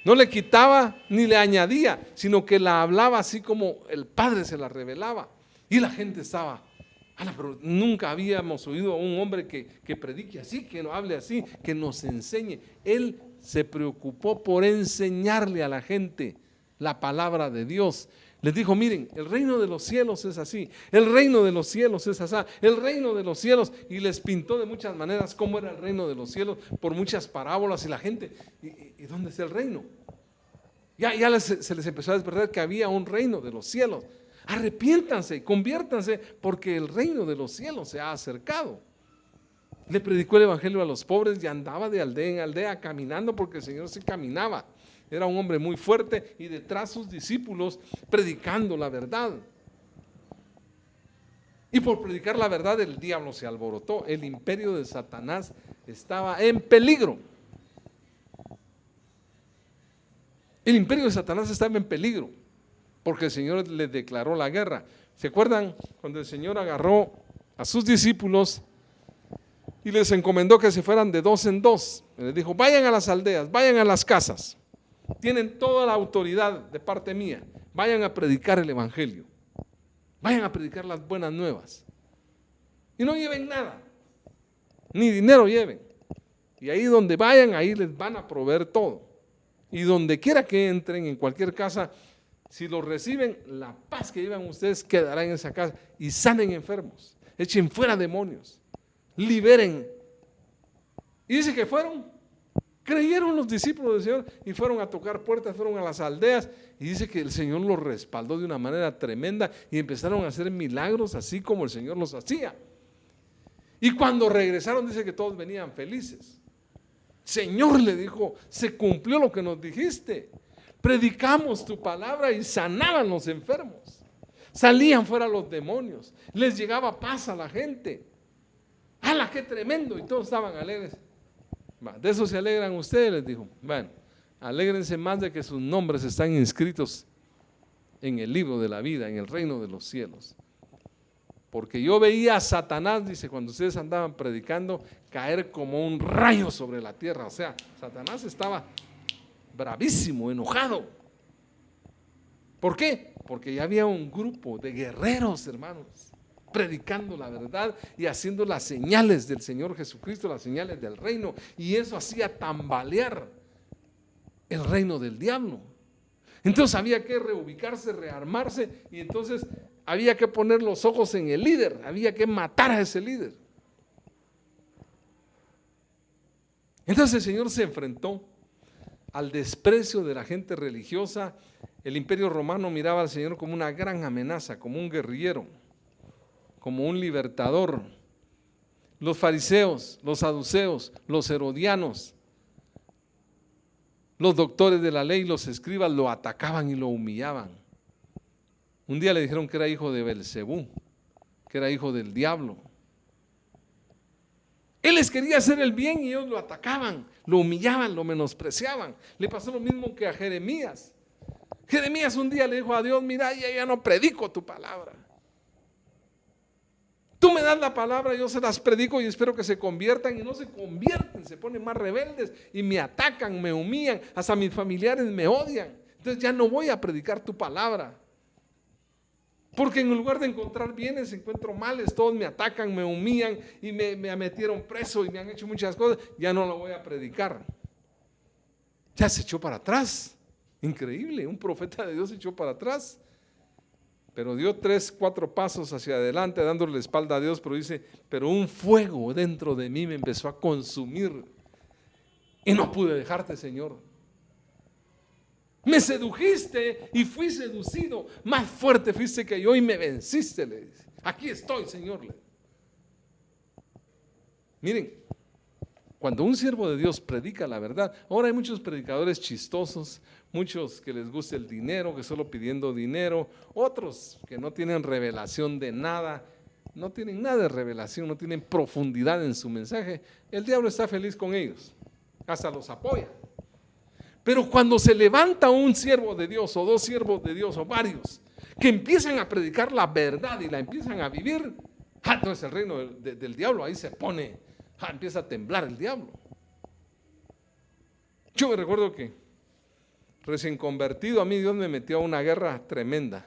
[SPEAKER 1] No le quitaba ni le añadía, sino que la hablaba así como el Padre se la revelaba. Y la gente estaba, pero nunca habíamos oído a un hombre que predique así, que no hable así, que nos enseñe. Él se preocupó por enseñarle a la gente la palabra de Dios. Les dijo, miren, el reino de los cielos es así, el reino de los cielos es así, el reino de los cielos, y les pintó de muchas maneras cómo era el reino de los cielos, por muchas parábolas, y la gente, ¿y dónde está el reino? Ya se les empezó a despertar que había un reino de los cielos. Arrepiéntanse, conviértanse, porque el reino de los cielos se ha acercado. Le predicó el evangelio a los pobres y andaba de aldea en aldea caminando, porque el Señor se caminaba. Era un hombre muy fuerte y detrás sus discípulos predicando la verdad. Y por predicar la verdad el diablo se alborotó. El imperio de Satanás estaba en peligro. El imperio de Satanás estaba en peligro porque el Señor le declaró la guerra. ¿Se acuerdan cuando el Señor agarró a sus discípulos y les encomendó que se fueran de dos en dos? Les dijo, vayan a las aldeas, vayan a las casas. Tienen toda la autoridad de parte mía. Vayan a predicar el evangelio. Vayan a predicar las buenas nuevas. Y no lleven nada. Ni dinero lleven. Y ahí donde vayan, ahí les van a proveer todo. Y donde quiera que entren, en cualquier casa, si lo reciben, la paz que llevan ustedes quedará en esa casa. Y sanen enfermos. Echen fuera demonios. Liberen. Y dice que creyeron los discípulos del Señor y fueron a tocar puertas, fueron a las aldeas, y dice que el Señor los respaldó de una manera tremenda y empezaron a hacer milagros así como el Señor los hacía. Y cuando regresaron dice que todos venían felices. Señor, le dijo, se cumplió lo que nos dijiste. Predicamos tu palabra y sanaban los enfermos. Salían fuera los demonios, les llegaba paz a la gente. ¡Hala, qué tremendo! Y todos estaban alegres. De eso se alegran ustedes, les dijo. Bueno, alégrense más de que sus nombres están inscritos en el libro de la vida, en el reino de los cielos. Porque yo veía a Satanás, dice, cuando ustedes andaban predicando, caer como un rayo sobre la tierra. O sea, Satanás estaba bravísimo, enojado. ¿Por qué? Porque ya había un grupo de guerreros, hermanos, predicando la verdad y haciendo las señales del Señor Jesucristo, las señales del reino, y eso hacía tambalear el reino del diablo. Entonces había que reubicarse, rearmarse, y entonces había que poner los ojos en el líder, había que matar a ese líder. Entonces el Señor se enfrentó al desprecio de la gente religiosa. El imperio romano miraba al Señor como una gran amenaza, como un guerrillero, como un libertador. Los fariseos, los saduceos, los herodianos, los doctores de la ley, los escribas lo atacaban y lo humillaban. Un día le dijeron que era hijo de Belcebú, que era hijo del diablo. Él les quería hacer el bien y ellos lo atacaban, lo humillaban, lo menospreciaban. Le pasó lo mismo que a Jeremías. Jeremías un día le dijo a Dios, mira, ya no predico tu palabra. Tú me das la palabra, yo se las predico y espero que se conviertan, y no se convierten, se ponen más rebeldes y me atacan, me humillan, hasta mis familiares me odian. Entonces ya no voy a predicar tu palabra. Porque en lugar de encontrar bienes, encuentro males, todos me atacan, me humillan y me metieron preso y me han hecho muchas cosas, ya no lo voy a predicar. Ya se echó para atrás, increíble, un profeta de Dios se echó para atrás. Pero dio 3, 4 pasos hacia adelante, dándole la espalda a Dios, pero dice, pero un fuego dentro de mí me empezó a consumir y no pude dejarte, Señor. Me sedujiste y fui seducido, más fuerte fuiste que yo y me venciste, le dice. Aquí estoy, Señor. Miren, cuando un siervo de Dios predica la verdad, ahora hay muchos predicadores chistosos, muchos que les gusta el dinero, que solo pidiendo dinero, otros que no tienen revelación de nada, no tienen nada de revelación, no tienen profundidad en su mensaje. El diablo está feliz con ellos, hasta los apoya. Pero cuando se levanta un siervo de Dios o 2 siervos de Dios o varios que empiezan a predicar la verdad y la empiezan a vivir, Entonces el reino del diablo ahí se pone, empieza a temblar el diablo. Yo me recuerdo que recién convertido, a mí Dios me metió a una guerra tremenda.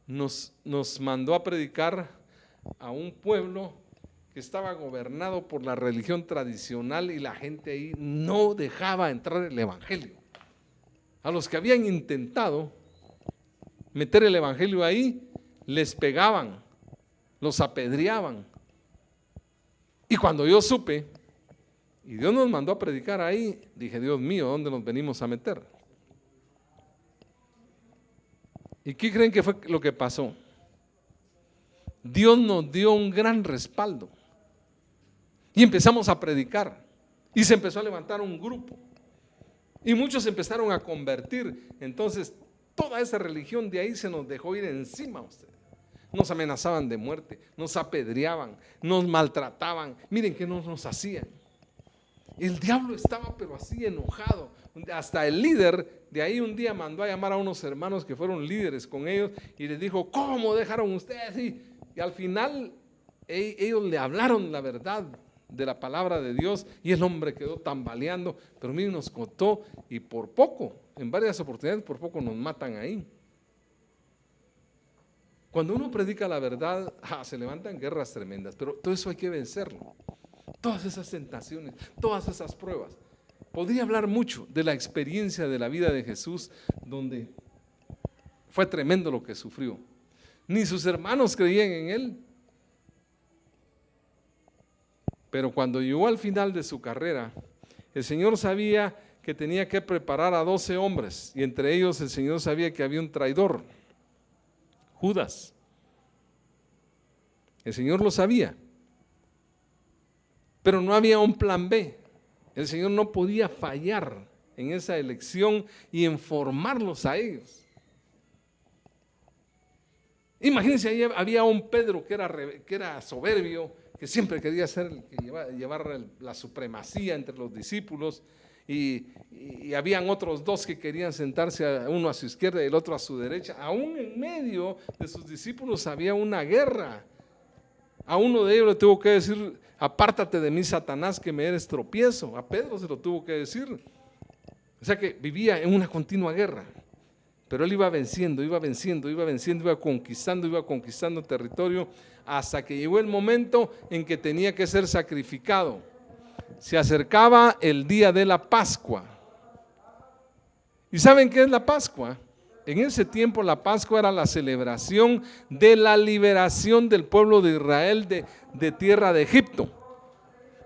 [SPEAKER 1] Nos mandó a predicar a un pueblo que estaba gobernado por la religión tradicional y la gente ahí no dejaba entrar el evangelio. A los que habían intentado meter el evangelio ahí, les pegaban, los apedreaban. Y cuando yo supe, y Dios nos mandó a predicar ahí, dije, Dios mío, ¿dónde nos venimos a meter? ¿Y qué creen que fue lo que pasó? Dios nos dio un gran respaldo. Y empezamos a predicar. Y se empezó a levantar un grupo. Y muchos empezaron a convertir. Entonces, toda esa religión de ahí se nos dejó ir encima a ustedes. Nos amenazaban de muerte, nos apedreaban, nos maltrataban. Miren qué nos hacían. El diablo estaba pero así enojado. Hasta el líder de ahí un día mandó a llamar a unos hermanos que fueron líderes con ellos y les dijo, ¿cómo dejaron ustedes? Y al final ellos le hablaron la verdad de la palabra de Dios y el hombre quedó tambaleando, pero miren, nos contó y por poco, en varias oportunidades, por poco nos matan ahí. Cuando uno predica la verdad, se levantan guerras tremendas, pero todo eso hay que vencerlo. Todas esas tentaciones, todas esas pruebas. Podría hablar mucho de la experiencia de la vida de Jesús, donde fue tremendo lo que sufrió. Ni sus hermanos creían en él. Pero cuando llegó al final de su carrera, el Señor sabía que tenía que preparar a 12 hombres, y entre ellos el Señor sabía que había un traidor, Judas. El Señor lo sabía, pero no había un plan B. El Señor no podía fallar en esa elección y en formarlos a ellos. Imagínense, ahí había un Pedro que era soberbio, que siempre quería llevar la supremacía entre los discípulos, y habían otros dos que querían sentarse, uno a su izquierda y el otro a su derecha. Aún en medio de sus discípulos había una guerra. A uno de ellos le tuvo que decir, apártate de mí, Satanás, que me eres tropiezo. A Pedro se lo tuvo que decir. O sea que vivía en una continua guerra. Pero él iba venciendo, iba conquistando territorio, hasta que llegó el momento en que tenía que ser sacrificado. Se acercaba el día de la Pascua. ¿Y saben qué es la Pascua? En ese tiempo la Pascua era la celebración de la liberación del pueblo de Israel de tierra de Egipto.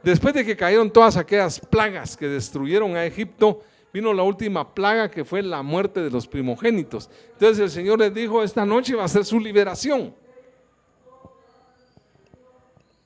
[SPEAKER 1] Después de que cayeron todas aquellas plagas que destruyeron a Egipto, vino la última plaga, que fue la muerte de los primogénitos. Entonces el Señor les dijo, esta noche va a ser su liberación.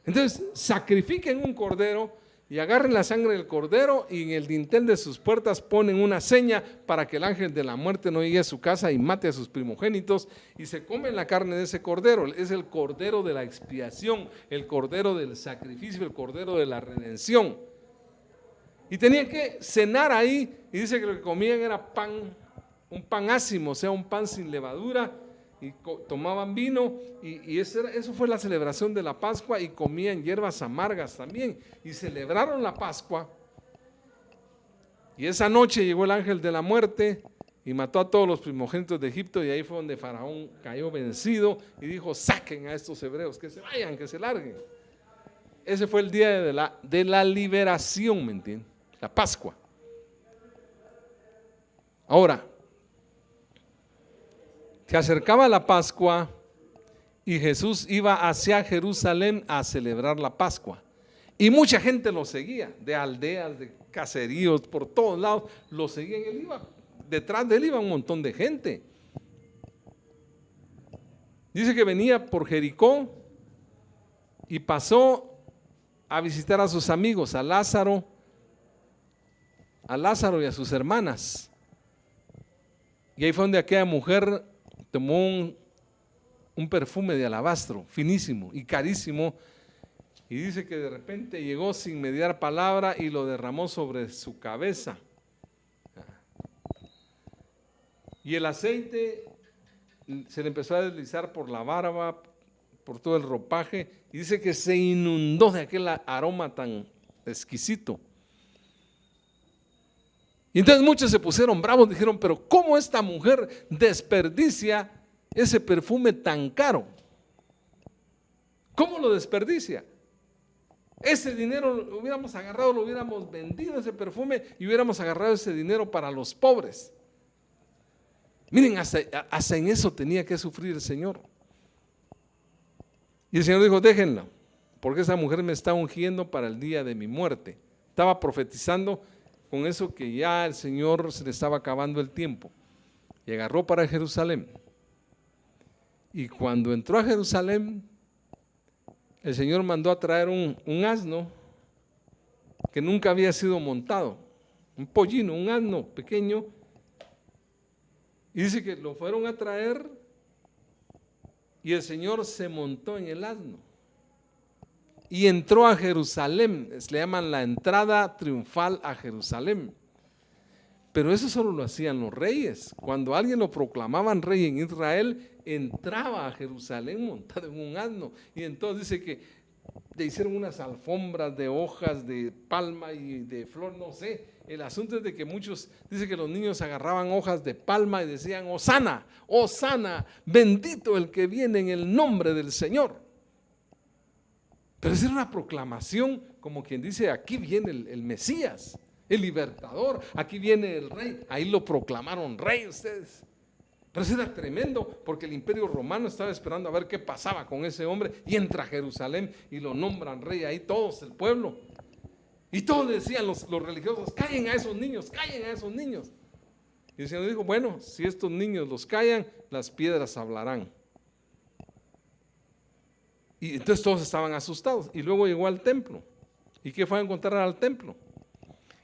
[SPEAKER 1] Entonces sacrifiquen un cordero y agarren la sangre del cordero, y en el dintel de sus puertas ponen una seña para que el ángel de la muerte no llegue a su casa y mate a sus primogénitos, y se comen la carne de ese cordero. Es el cordero de la expiación, el cordero del sacrificio, el cordero de la redención. Y tenían que cenar ahí, y dice que lo que comían era pan, un pan ácimo, o sea, un pan sin levadura, y tomaban vino, y eso fue la celebración de la Pascua, y comían hierbas amargas también, y celebraron la Pascua. Y esa noche llegó el ángel de la muerte y mató a todos los primogénitos de Egipto, y ahí fue donde Faraón cayó vencido y dijo, saquen a estos hebreos, que se vayan, que se larguen. Ese fue el día de la liberación, ¿me entienden? La Pascua. Ahora, se acercaba la Pascua y Jesús iba hacia Jerusalén a celebrar la Pascua. Y mucha gente lo seguía, de aldeas, de caseríos, por todos lados, lo seguían. Él iba, detrás de él iba un montón de gente. Dice que venía por Jericó y pasó a visitar a sus amigos, a Lázaro y a sus hermanas. Y ahí fue donde aquella mujer tomó un perfume de alabastro, finísimo y carísimo, y dice que de repente llegó sin mediar palabra y lo derramó sobre su cabeza. Y el aceite se le empezó a deslizar por la barba, por todo el ropaje, y dice que se inundó de aquel aroma tan exquisito. Y entonces muchos se pusieron bravos, dijeron, pero ¿cómo esta mujer desperdicia ese perfume tan caro? ¿Cómo lo desperdicia? Ese dinero lo hubiéramos agarrado, lo hubiéramos vendido ese perfume y hubiéramos agarrado ese dinero para los pobres. Miren, hasta en eso tenía que sufrir el Señor. Y el Señor dijo, déjenla, porque esa mujer me está ungiendo para el día de mi muerte. Estaba profetizando con eso que ya el Señor se le estaba acabando el tiempo. Y agarró para Jerusalén. Y cuando entró a Jerusalén, el Señor mandó a traer un asno que nunca había sido montado, un pollino, un asno pequeño, y dice que lo fueron a traer y el Señor se montó en el asno y entró a Jerusalén. Le llaman la entrada triunfal a Jerusalén. Pero eso solo lo hacían los reyes. Cuando alguien lo proclamaban rey en Israel, entraba a Jerusalén montado en un asno. Y entonces dice que le hicieron unas alfombras de hojas de palma y de flor, no sé. El asunto es de que muchos, dice que los niños agarraban hojas de palma y decían, Hosana, Hosana, bendito el que viene en el nombre del Señor. Pero esa era una proclamación, como quien dice, aquí viene el Mesías, el libertador, aquí viene el rey. Ahí lo proclamaron rey ustedes. Pero eso era tremendo, porque el Imperio Romano estaba esperando a ver qué pasaba con ese hombre, y entra a Jerusalén y lo nombran rey ahí todos, el pueblo. Y todos decían los religiosos, callen a esos niños, callen a esos niños. Y el Señor dijo, bueno, si estos niños los callan, las piedras hablarán. Y entonces todos estaban asustados. Y luego llegó al templo. ¿Y qué fue a encontrar al templo?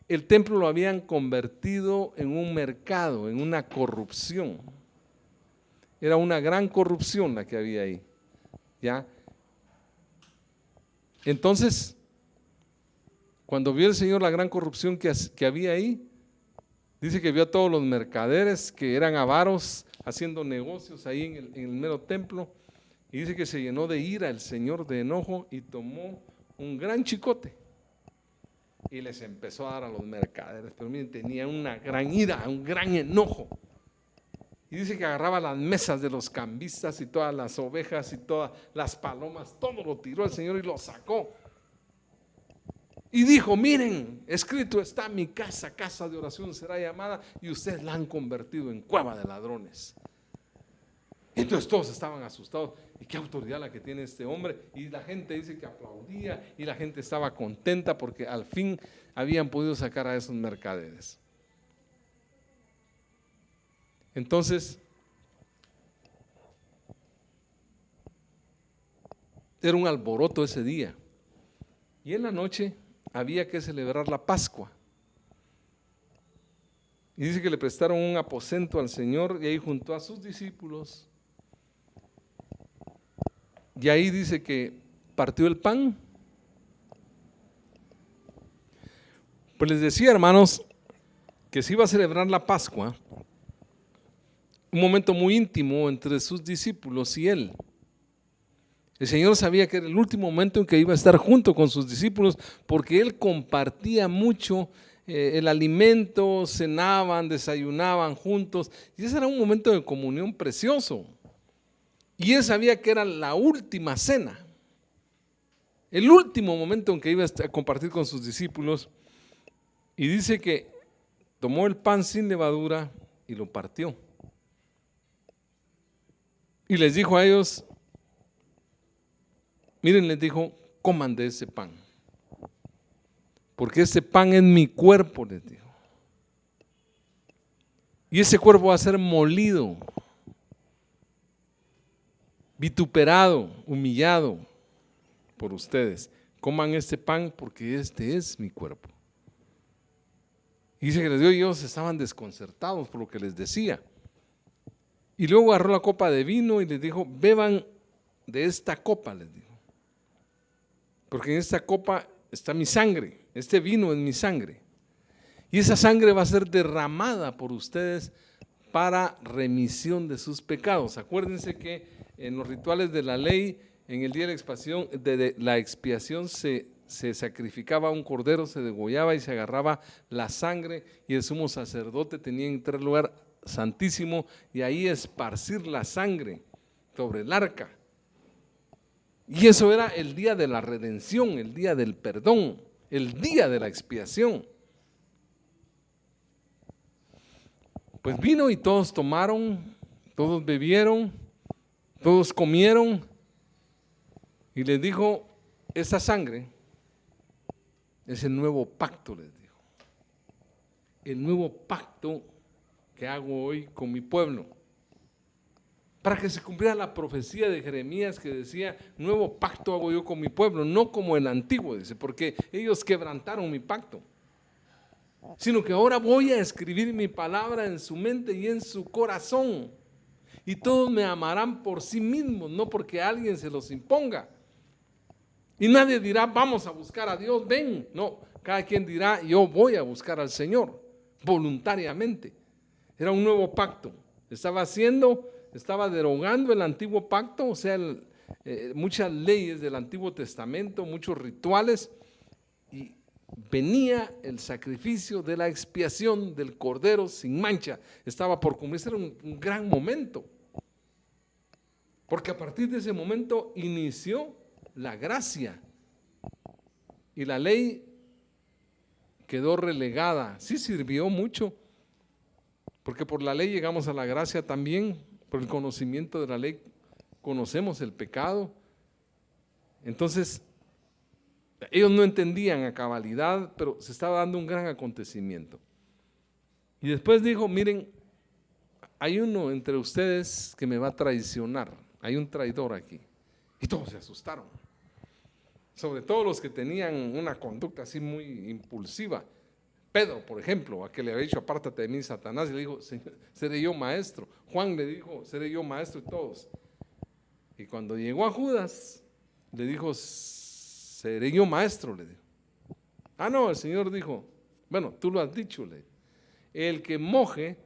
[SPEAKER 1] El templo lo habían convertido en un mercado, en una corrupción. Era una gran corrupción la que había ahí. ¿Ya? Entonces, cuando vio el Señor la gran corrupción que había ahí, dice que vio a todos los mercaderes que eran avaros haciendo negocios ahí en el mero templo, y dice que se llenó de ira el Señor, de enojo, y tomó un gran chicote y les empezó a dar a los mercaderes. Pero miren, tenía una gran ira, un gran enojo. Y dice que agarraba las mesas de los cambistas y todas las ovejas y todas las palomas, todo lo tiró el Señor y lo sacó. Y dijo, miren, escrito está, mi casa, casa de oración será llamada, y ustedes la han convertido en cueva de ladrones. Entonces todos estaban asustados. ¿Y qué autoridad la que tiene este hombre? Y la gente dice que aplaudía y la gente estaba contenta porque al fin habían podido sacar a esos mercaderes. Entonces, era un alboroto ese día. Y en la noche había que celebrar la Pascua. Y dice que le prestaron un aposento al Señor y ahí juntó a sus discípulos. Y ahí dice que partió el pan. Pues les decía, hermanos, que se iba a celebrar la Pascua, un momento muy íntimo entre sus discípulos y él. El Señor sabía que era el último momento en que iba a estar junto con sus discípulos, porque él compartía mucho el alimento, cenaban, desayunaban juntos, y ese era un momento de comunión precioso. Y él sabía que era la última cena, el último momento en que iba a compartir con sus discípulos. Y dice que tomó el pan sin levadura y lo partió. Y les dijo a ellos, miren, les dijo, coman de ese pan, porque ese pan es mi cuerpo, les dijo. Y ese cuerpo va a ser molido, vituperado, humillado por ustedes. Coman este pan porque este es mi cuerpo. Y dice que les dio, y ellos estaban desconcertados por lo que les decía. Y luego agarró la copa de vino y les dijo, beban de esta copa, les dijo. Porque en esta copa está mi sangre, este vino es mi sangre. Y esa sangre va a ser derramada por ustedes para remisión de sus pecados. Acuérdense que en los rituales de la ley, En el día de la expiación se sacrificaba un cordero, se degollaba y se agarraba la sangre, y el sumo sacerdote tenía que entrar al lugar santísimo y ahí esparcir la sangre sobre el arca. Y eso era el día de la redención, el día del perdón, el día de la expiación. Pues vino y todos tomaron, todos bebieron, todos comieron, y les dijo: esta sangre es el nuevo pacto, les dijo. El nuevo pacto que hago hoy con mi pueblo. Para que se cumpliera la profecía de Jeremías que decía: nuevo pacto hago yo con mi pueblo, no como el antiguo, dice, porque ellos quebrantaron mi pacto. Sino que ahora voy a escribir mi palabra en su mente y en su corazón. Y todos me amarán por sí mismos, no porque alguien se los imponga. Y nadie dirá: vamos a buscar a Dios, ven. No, cada quien dirá: yo voy a buscar al Señor, voluntariamente. Era un nuevo pacto. Estaba derogando el antiguo pacto, o sea, muchas leyes del Antiguo Testamento, muchos rituales, y venía el sacrificio de la expiación del Cordero sin mancha. Estaba por cumplirse. Era un gran momento, porque a partir de ese momento inició la gracia y la ley quedó relegada. Sí sirvió mucho, porque por la ley llegamos a la gracia también. Por el conocimiento de la ley conocemos el pecado. Entonces ellos no entendían a cabalidad, pero se estaba dando un gran acontecimiento. Y después dijo: miren, hay uno entre ustedes que me va a traicionar, hay un traidor aquí. Y todos se asustaron, sobre todo los que tenían una conducta así muy impulsiva. Pedro, por ejemplo, a que le había dicho: apártate de mí, Satanás, y le dijo: seré yo maestro. Juan le dijo: seré yo maestro, y todos. Y cuando llegó a Judas, le dijo: seré yo maestro, le dijo. Ah, no, el Señor dijo: bueno, tú lo has dicho, le dijo. El que moje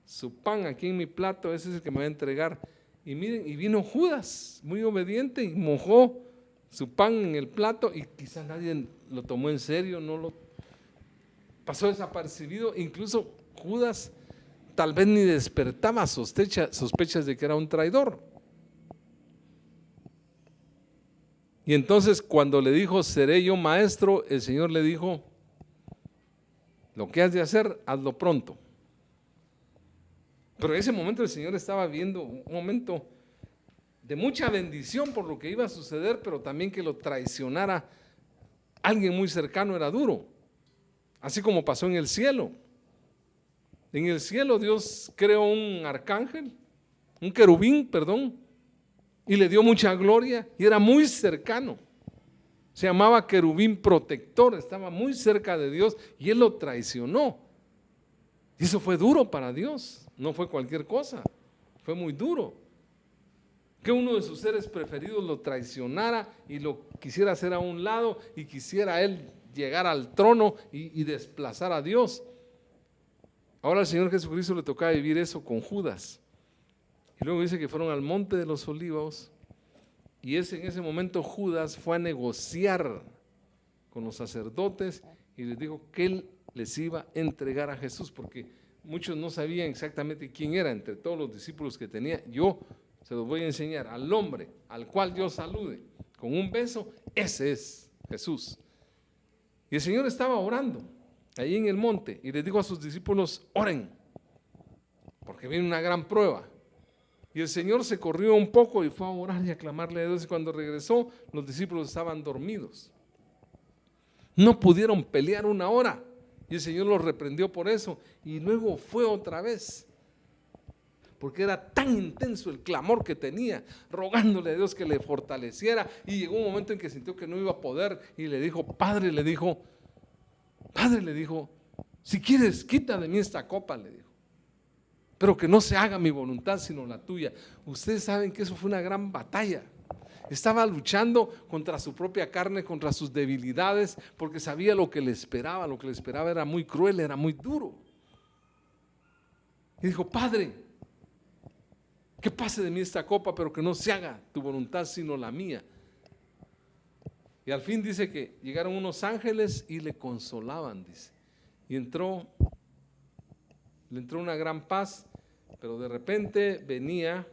[SPEAKER 1] su pan aquí en mi plato, ese es el que me va a entregar. Y miren, y vino Judas, muy obediente, y mojó su pan en el plato, y quizá nadie lo tomó en serio, no lo pasó desapercibido. Incluso Judas tal vez ni despertaba sospechas de que era un traidor. Y entonces cuando le dijo: seré yo maestro, el Señor le dijo: lo que has de hacer, hazlo pronto. Pero en ese momento el Señor estaba viendo un momento de mucha bendición por lo que iba a suceder, pero también que lo traicionara alguien muy cercano era duro. Así como pasó en el cielo. En el cielo Dios creó un arcángel, un querubín, perdón, y le dio mucha gloria y era muy cercano. Se llamaba querubín protector, estaba muy cerca de Dios y él lo traicionó. Y eso fue duro para Dios, no fue cualquier cosa, fue muy duro. Que uno de sus seres preferidos lo traicionara y lo quisiera hacer a un lado y quisiera él llegar al trono y desplazar a Dios. Ahora al Señor Jesucristo le tocaba vivir eso con Judas. Y luego dice que fueron al monte de los Olivos, y en ese momento Judas fue a negociar con los sacerdotes y les dijo que él les iba a entregar a Jesús, porque muchos no sabían exactamente quién era entre todos los discípulos que tenía. Yo se los voy a enseñar: al hombre al cual yo salude con un beso, ese es Jesús. Y el Señor estaba orando ahí en el monte y les dijo a sus discípulos: oren, porque viene una gran prueba. Y el Señor se corrió un poco y fue a orar y a clamarle a Dios, y cuando regresó los discípulos estaban dormidos. No pudieron pelear una hora y el Señor los reprendió por eso, y luego fue otra vez, porque era tan intenso el clamor que tenía, rogándole a Dios que le fortaleciera. Y llegó un momento en que sintió que no iba a poder y le dijo: Padre, le dijo, si quieres, quita de mí esta copa, le dijo, pero que no se haga mi voluntad sino la tuya. Ustedes saben que eso fue una gran batalla. Estaba luchando contra su propia carne, contra sus debilidades, porque sabía lo que le esperaba. Lo que le esperaba era muy cruel, era muy duro. Y dijo: Padre, que pase de mí esta copa, pero que no se haga tu voluntad sino la mía. Y al fin dice que llegaron unos ángeles y le consolaban, dice. Y le entró una gran paz, pero de repente venía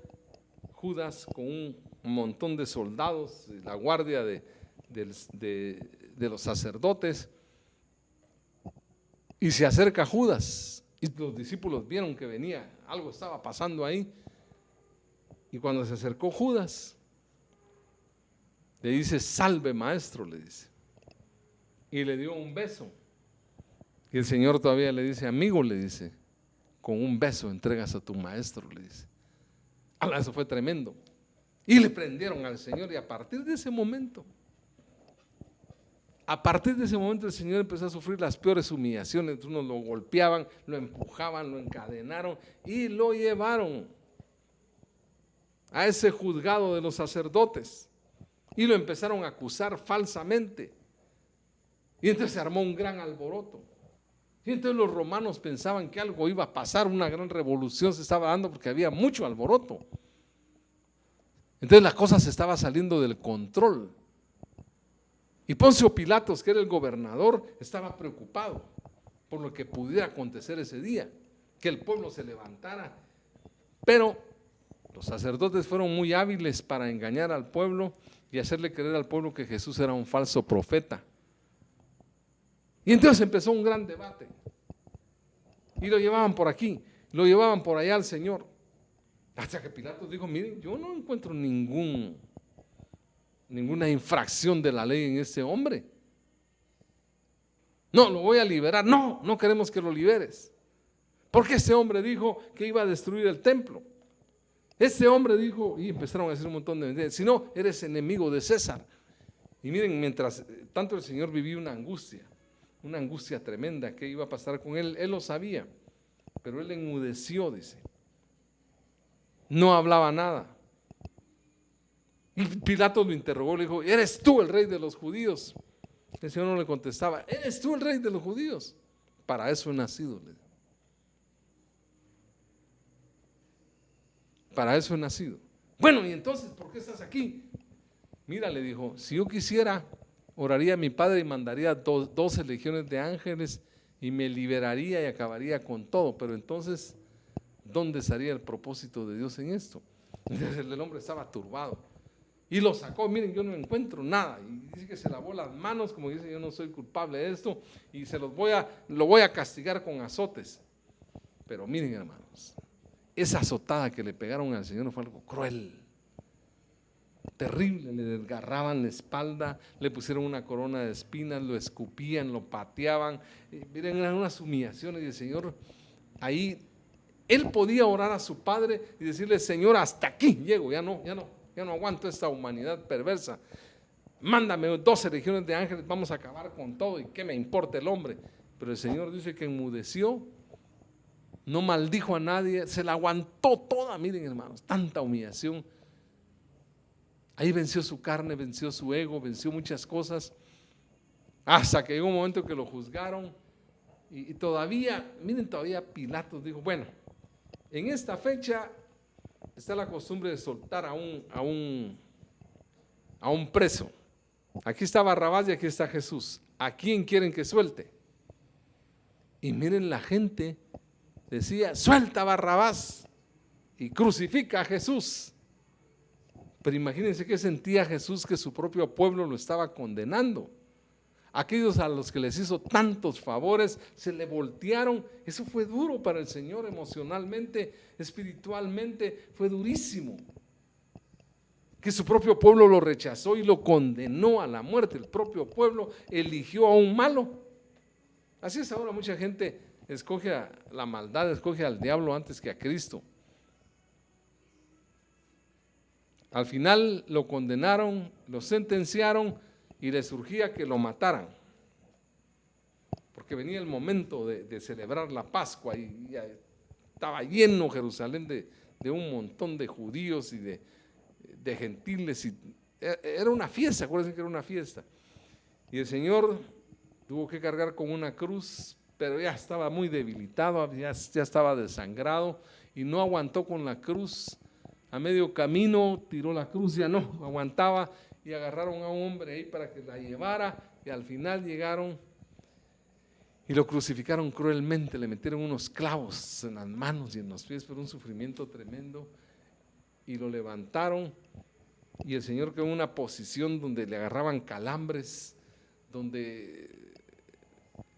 [SPEAKER 1] Judas con un montón de soldados, la guardia de los sacerdotes, y se acerca Judas, y los discípulos vieron que venía, algo estaba pasando ahí, y cuando se acercó Judas, le dice: salve maestro, le dice, y le dio un beso, y el Señor todavía le dice: amigo, le dice, con un beso entregas a tu maestro, le dice. Eso fue tremendo, y le prendieron al Señor, y a partir de ese momento el Señor empezó a sufrir las peores humillaciones. Unos lo golpeaban, lo empujaban, lo encadenaron y lo llevaron a ese juzgado de los sacerdotes y lo empezaron a acusar falsamente. Y entonces se armó un gran alboroto. Y entonces los romanos pensaban que algo iba a pasar, una gran revolución se estaba dando porque había mucho alboroto. Entonces la cosa se estaba saliendo del control. Y Poncio Pilatos, que era el gobernador, estaba preocupado por lo que pudiera acontecer ese día, que el pueblo se levantara. Pero los sacerdotes fueron muy hábiles para engañar al pueblo y hacerle creer al pueblo que Jesús era un falso profeta. Y entonces empezó un gran debate. Y lo llevaban por aquí, lo llevaban por allá al Señor. Hasta que Pilatos dijo: miren, yo no encuentro ninguna infracción de la ley en este hombre. No, lo voy a liberar. No, no queremos que lo liberes. Porque este hombre dijo que iba a destruir el templo. Este hombre dijo, y empezaron a decir un montón de mentiras: si no, eres enemigo de César. Y miren, mientras tanto el Señor vivía una angustia tremenda que iba a pasar con él. Él lo sabía, pero él enmudeció, dice. No hablaba nada. Y Pilato lo interrogó, le dijo: ¿eres tú el rey de los judíos? El Señor no le contestaba: ¿eres tú el rey de los judíos? Para eso he nacido, le dijo. Para eso he nacido. Bueno, y entonces, ¿por qué estás aquí? Mira, le dijo, si yo quisiera, oraría a mi Padre y mandaría 12 legiones de ángeles y me liberaría y acabaría con todo. Pero entonces, ¿dónde estaría el propósito de Dios en esto? Entonces el hombre estaba turbado y lo sacó. Miren, yo no encuentro nada. Y dice que se lavó las manos, como dice: yo no soy culpable de esto y lo voy a castigar con azotes. Pero miren, hermanos, esa azotada que le pegaron al Señor fue algo cruel, terrible. Le desgarraban la espalda, le pusieron una corona de espinas, lo escupían, lo pateaban. Miren, eran unas humillaciones. Y el Señor ahí, él podía orar a su Padre y decirle: Señor, hasta aquí llego, ya no aguanto esta humanidad perversa. Mándame 12 legiones de ángeles, vamos a acabar con todo y qué me importa el hombre. Pero el Señor dice que enmudeció, no maldijo a nadie, se la aguantó toda. Miren, hermanos, tanta humillación. Ahí venció su carne, venció su ego, venció muchas cosas, hasta que llegó un momento que lo juzgaron. Y todavía, miren, todavía Pilatos dijo: bueno, en esta fecha está la costumbre de soltar a un preso. Aquí está Barrabás y aquí está Jesús. ¿A quién quieren que suelte? Y miren, la gente decía: suelta a Barrabás y crucifica a Jesús. Pero imagínense qué sentía Jesús, que su propio pueblo lo estaba condenando. Aquellos a los que les hizo tantos favores se le voltearon. Eso fue duro para el Señor emocionalmente, espiritualmente, fue durísimo. Que su propio pueblo lo rechazó y lo condenó a la muerte. El propio pueblo eligió a un malo. Así es ahora, mucha gente escoge a la maldad, escoge al diablo antes que a Cristo. Al final lo condenaron, lo sentenciaron y le surgía que lo mataran, porque venía el momento de celebrar la Pascua y ya estaba lleno Jerusalén de un montón de judíos y de gentiles, y era una fiesta. Acuérdense que era una fiesta, y el Señor tuvo que cargar con una cruz, pero ya estaba muy debilitado, ya estaba desangrado y no aguantó con la cruz. A medio camino tiró la cruz, ya no aguantaba y agarraron a un hombre ahí para que la llevara, y al final llegaron y lo crucificaron cruelmente, le metieron unos clavos en las manos y en los pies, pero un sufrimiento tremendo, y lo levantaron, y el Señor quedó en una posición donde le agarraban calambres, donde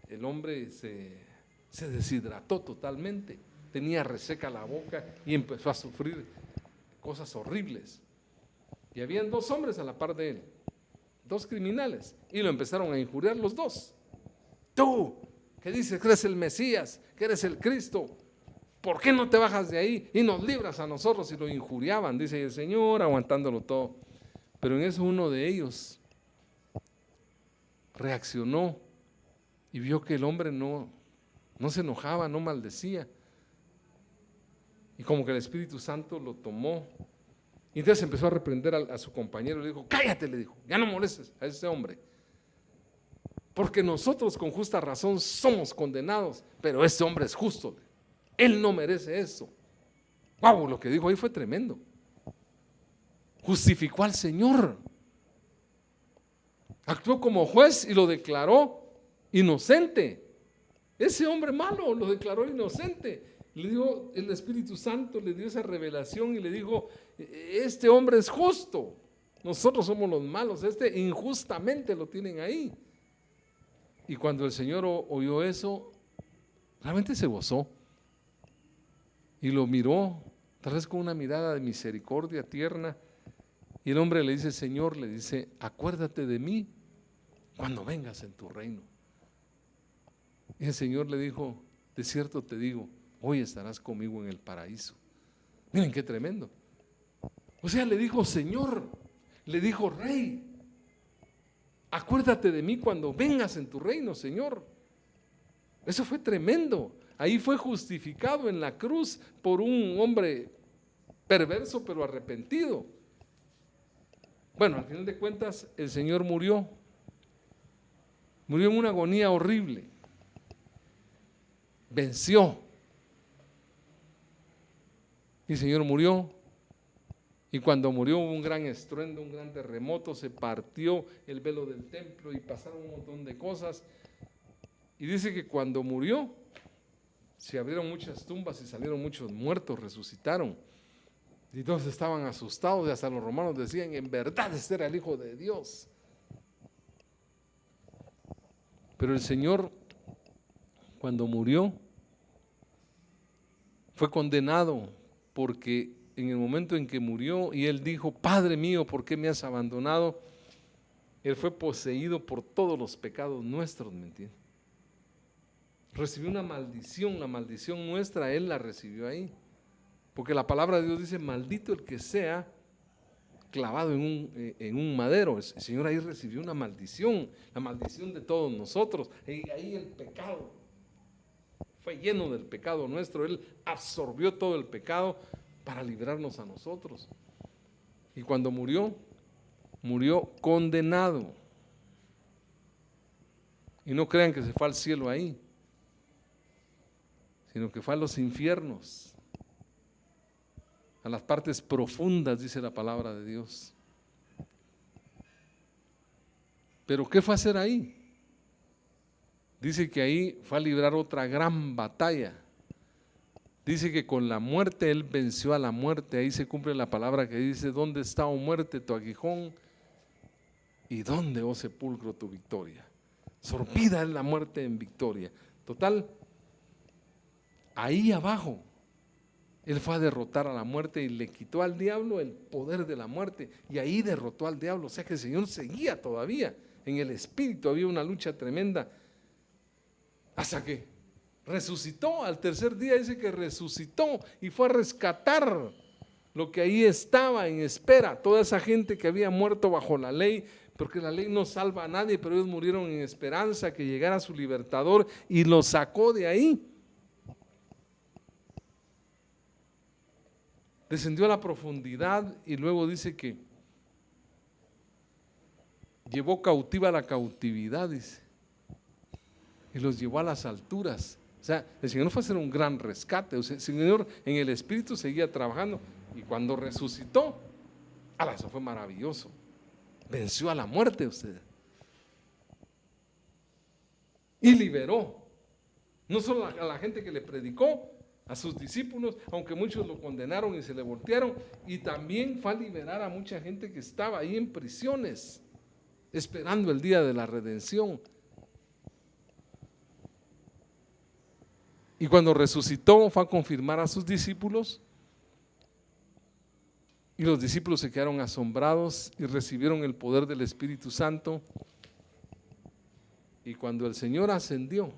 [SPEAKER 1] el hombre se deshidrató totalmente, tenía reseca la boca y empezó a sufrir cosas horribles. Y habían 2 hombres a la par de él, 2 criminales, y lo empezaron a injuriar los 2. Tú, que dices que eres el Mesías, que eres el Cristo, ¿por qué no te bajas de ahí y nos libras a nosotros? Y lo injuriaban, dice el Señor, aguantándolo todo. Pero en eso uno de ellos reaccionó y vio que el hombre no se enojaba, no maldecía. Y como que el Espíritu Santo lo tomó. Y entonces empezó a reprender a su compañero y le dijo, cállate, le dijo, ya no molestes a ese hombre. Porque nosotros con justa razón somos condenados, pero ese hombre es justo. Él no merece eso. Wow, lo que dijo ahí fue tremendo. Justificó al Señor. Actuó como juez y lo declaró inocente. Ese hombre malo lo declaró inocente. Le dijo, el Espíritu Santo le dio esa revelación y le dijo, este hombre es justo, nosotros somos los malos, este injustamente lo tienen ahí. Y cuando el Señor oyó eso, realmente se gozó y lo miró, tal vez con una mirada de misericordia tierna, y el hombre le dice, Señor, le dice, acuérdate de mí cuando vengas en tu reino. Y el Señor le dijo, de cierto te digo, hoy estarás conmigo en el paraíso. Miren qué tremendo. O sea, le dijo Señor, le dijo Rey, acuérdate de mí cuando vengas en tu reino, Señor. Eso fue tremendo. Ahí fue justificado en la cruz por un hombre perverso pero arrepentido. Bueno, al final de cuentas el Señor murió en una agonía horrible, venció. Y el Señor murió, y cuando murió hubo un gran estruendo, un gran terremoto, se partió el velo del templo y pasaron un montón de cosas. Y dice que cuando murió, se abrieron muchas tumbas y salieron muchos muertos, resucitaron. Y todos estaban asustados, y hasta los romanos decían, en verdad este era el Hijo de Dios. Pero el Señor, cuando murió, fue condenado, porque en el momento en que murió y él dijo, Padre mío, ¿por qué me has abandonado? Él fue poseído por todos los pecados nuestros, ¿me entiendes? Recibió una maldición, la maldición nuestra, él la recibió ahí. Porque la palabra de Dios dice, maldito el que sea clavado en un madero. El Señor ahí recibió una maldición, la maldición de todos nosotros. Ahí el pecado fue lleno del pecado nuestro, él absorbió todo el pecado para librarnos a nosotros. Y cuando murió condenado. Y no crean que se fue al cielo ahí, sino que fue a los infiernos, a las partes profundas, dice la palabra de Dios. ¿Pero qué fue a hacer ahí? Dice que ahí fue a librar otra gran batalla. Dice que con la muerte él venció a la muerte. Ahí se cumple la palabra que dice, ¿dónde está, oh muerte, tu aguijón? ¿Y dónde, oh sepulcro, tu victoria? Sorbida es la muerte en victoria. Total, ahí abajo él fue a derrotar a la muerte y le quitó al diablo el poder de la muerte, y ahí derrotó al diablo. O sea que el Señor seguía todavía en el espíritu, había una lucha tremenda, hasta que resucitó. Al tercer día dice que resucitó y fue a rescatar lo que ahí estaba en espera, toda esa gente que había muerto bajo la ley, porque la ley no salva a nadie, pero ellos murieron en esperanza que llegara su libertador y los sacó de ahí. Descendió a la profundidad y luego dice que llevó cautiva la cautividad, dice, y los llevó a las alturas. O sea, el Señor fue a hacer un gran rescate. O sea, el Señor en el Espíritu seguía trabajando, y cuando resucitó, eso fue maravilloso. venció a la muerte usted. Y liberó, no solo a la gente que le predicó, a sus discípulos, aunque muchos lo condenaron y se le voltearon, y también fue a liberar a mucha gente que estaba ahí en prisiones, esperando el día de la redención. Y cuando resucitó, fue a confirmar a sus discípulos, y los discípulos se quedaron asombrados y recibieron el poder del Espíritu Santo. Y cuando el Señor ascendió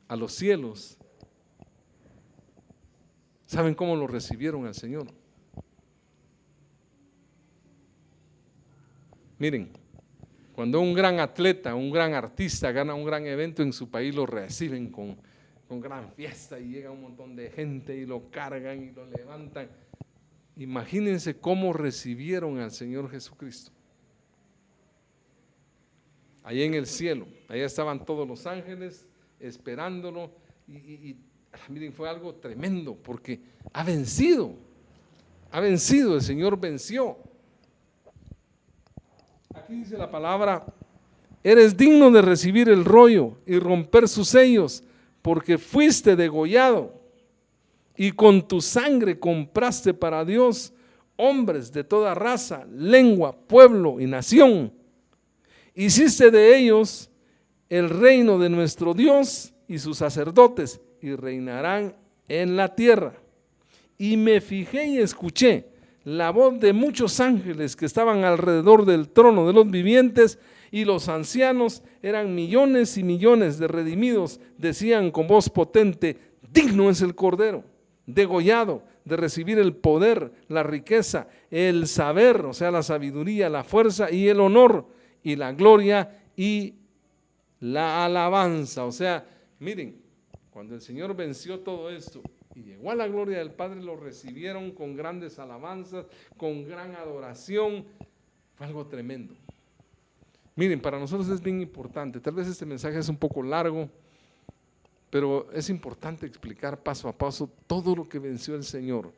[SPEAKER 1] a los cielos, ¿saben cómo lo recibieron al Señor? Miren, cuando un gran atleta, un gran artista gana un gran evento en su país, lo reciben con gran fiesta y llega un montón de gente y lo cargan y lo levantan. Imagínense cómo recibieron al Señor Jesucristo. Allá en el cielo, allá estaban todos los ángeles esperándolo y miren, fue algo tremendo porque ha vencido, el Señor venció. Aquí dice la palabra: eres digno de recibir el rollo y romper sus sellos, porque fuiste degollado y con tu sangre compraste para Dios hombres de toda raza, lengua, pueblo y nación. Hiciste de ellos el reino de nuestro Dios y sus sacerdotes, y reinarán en la tierra. Y me fijé y escuché la voz de muchos ángeles que estaban alrededor del trono de los vivientes, y los ancianos, eran millones y millones de redimidos, decían con voz potente: digno es el Cordero, degollado, de recibir el poder, la riqueza, el saber, o sea, la sabiduría, la fuerza y el honor y la gloria y la alabanza. O sea, miren, cuando el Señor venció todo esto y llegó a la gloria del Padre, lo recibieron con grandes alabanzas, con gran adoración. Fue algo tremendo. Miren, para nosotros es bien importante, tal vez este mensaje es un poco largo, pero es importante explicar paso a paso todo lo que venció el Señor,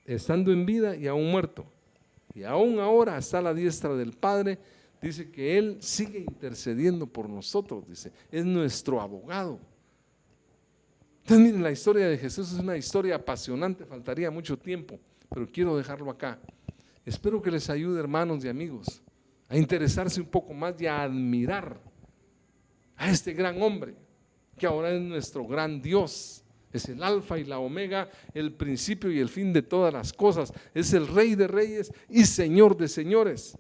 [SPEAKER 1] estando en vida y aún muerto. Y aún ahora está a la diestra del Padre. Dice que Él sigue intercediendo por nosotros, dice, es nuestro abogado. Entonces miren, la historia de Jesús es una historia apasionante, faltaría mucho tiempo, pero quiero dejarlo acá. Espero que les ayude, hermanos y amigos, a interesarse un poco más y a admirar a este gran hombre, que ahora es nuestro gran Dios. Es el alfa y la omega, el principio y el fin de todas las cosas. Es el Rey de reyes y Señor de señores.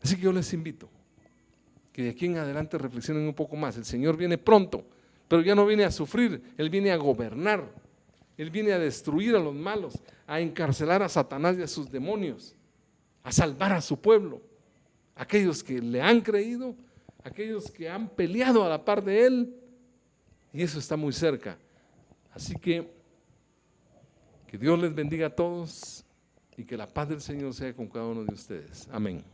[SPEAKER 1] Así que yo les invito que de aquí en adelante reflexionen un poco más. El Señor viene pronto, pero ya no viene a sufrir, Él viene a gobernar. Él viene a destruir a los malos, a encarcelar a Satanás y a sus demonios, a salvar a su pueblo, aquellos que le han creído, aquellos que han peleado a la par de Él, y eso está muy cerca. Así que Dios les bendiga a todos y que la paz del Señor sea con cada uno de ustedes. Amén.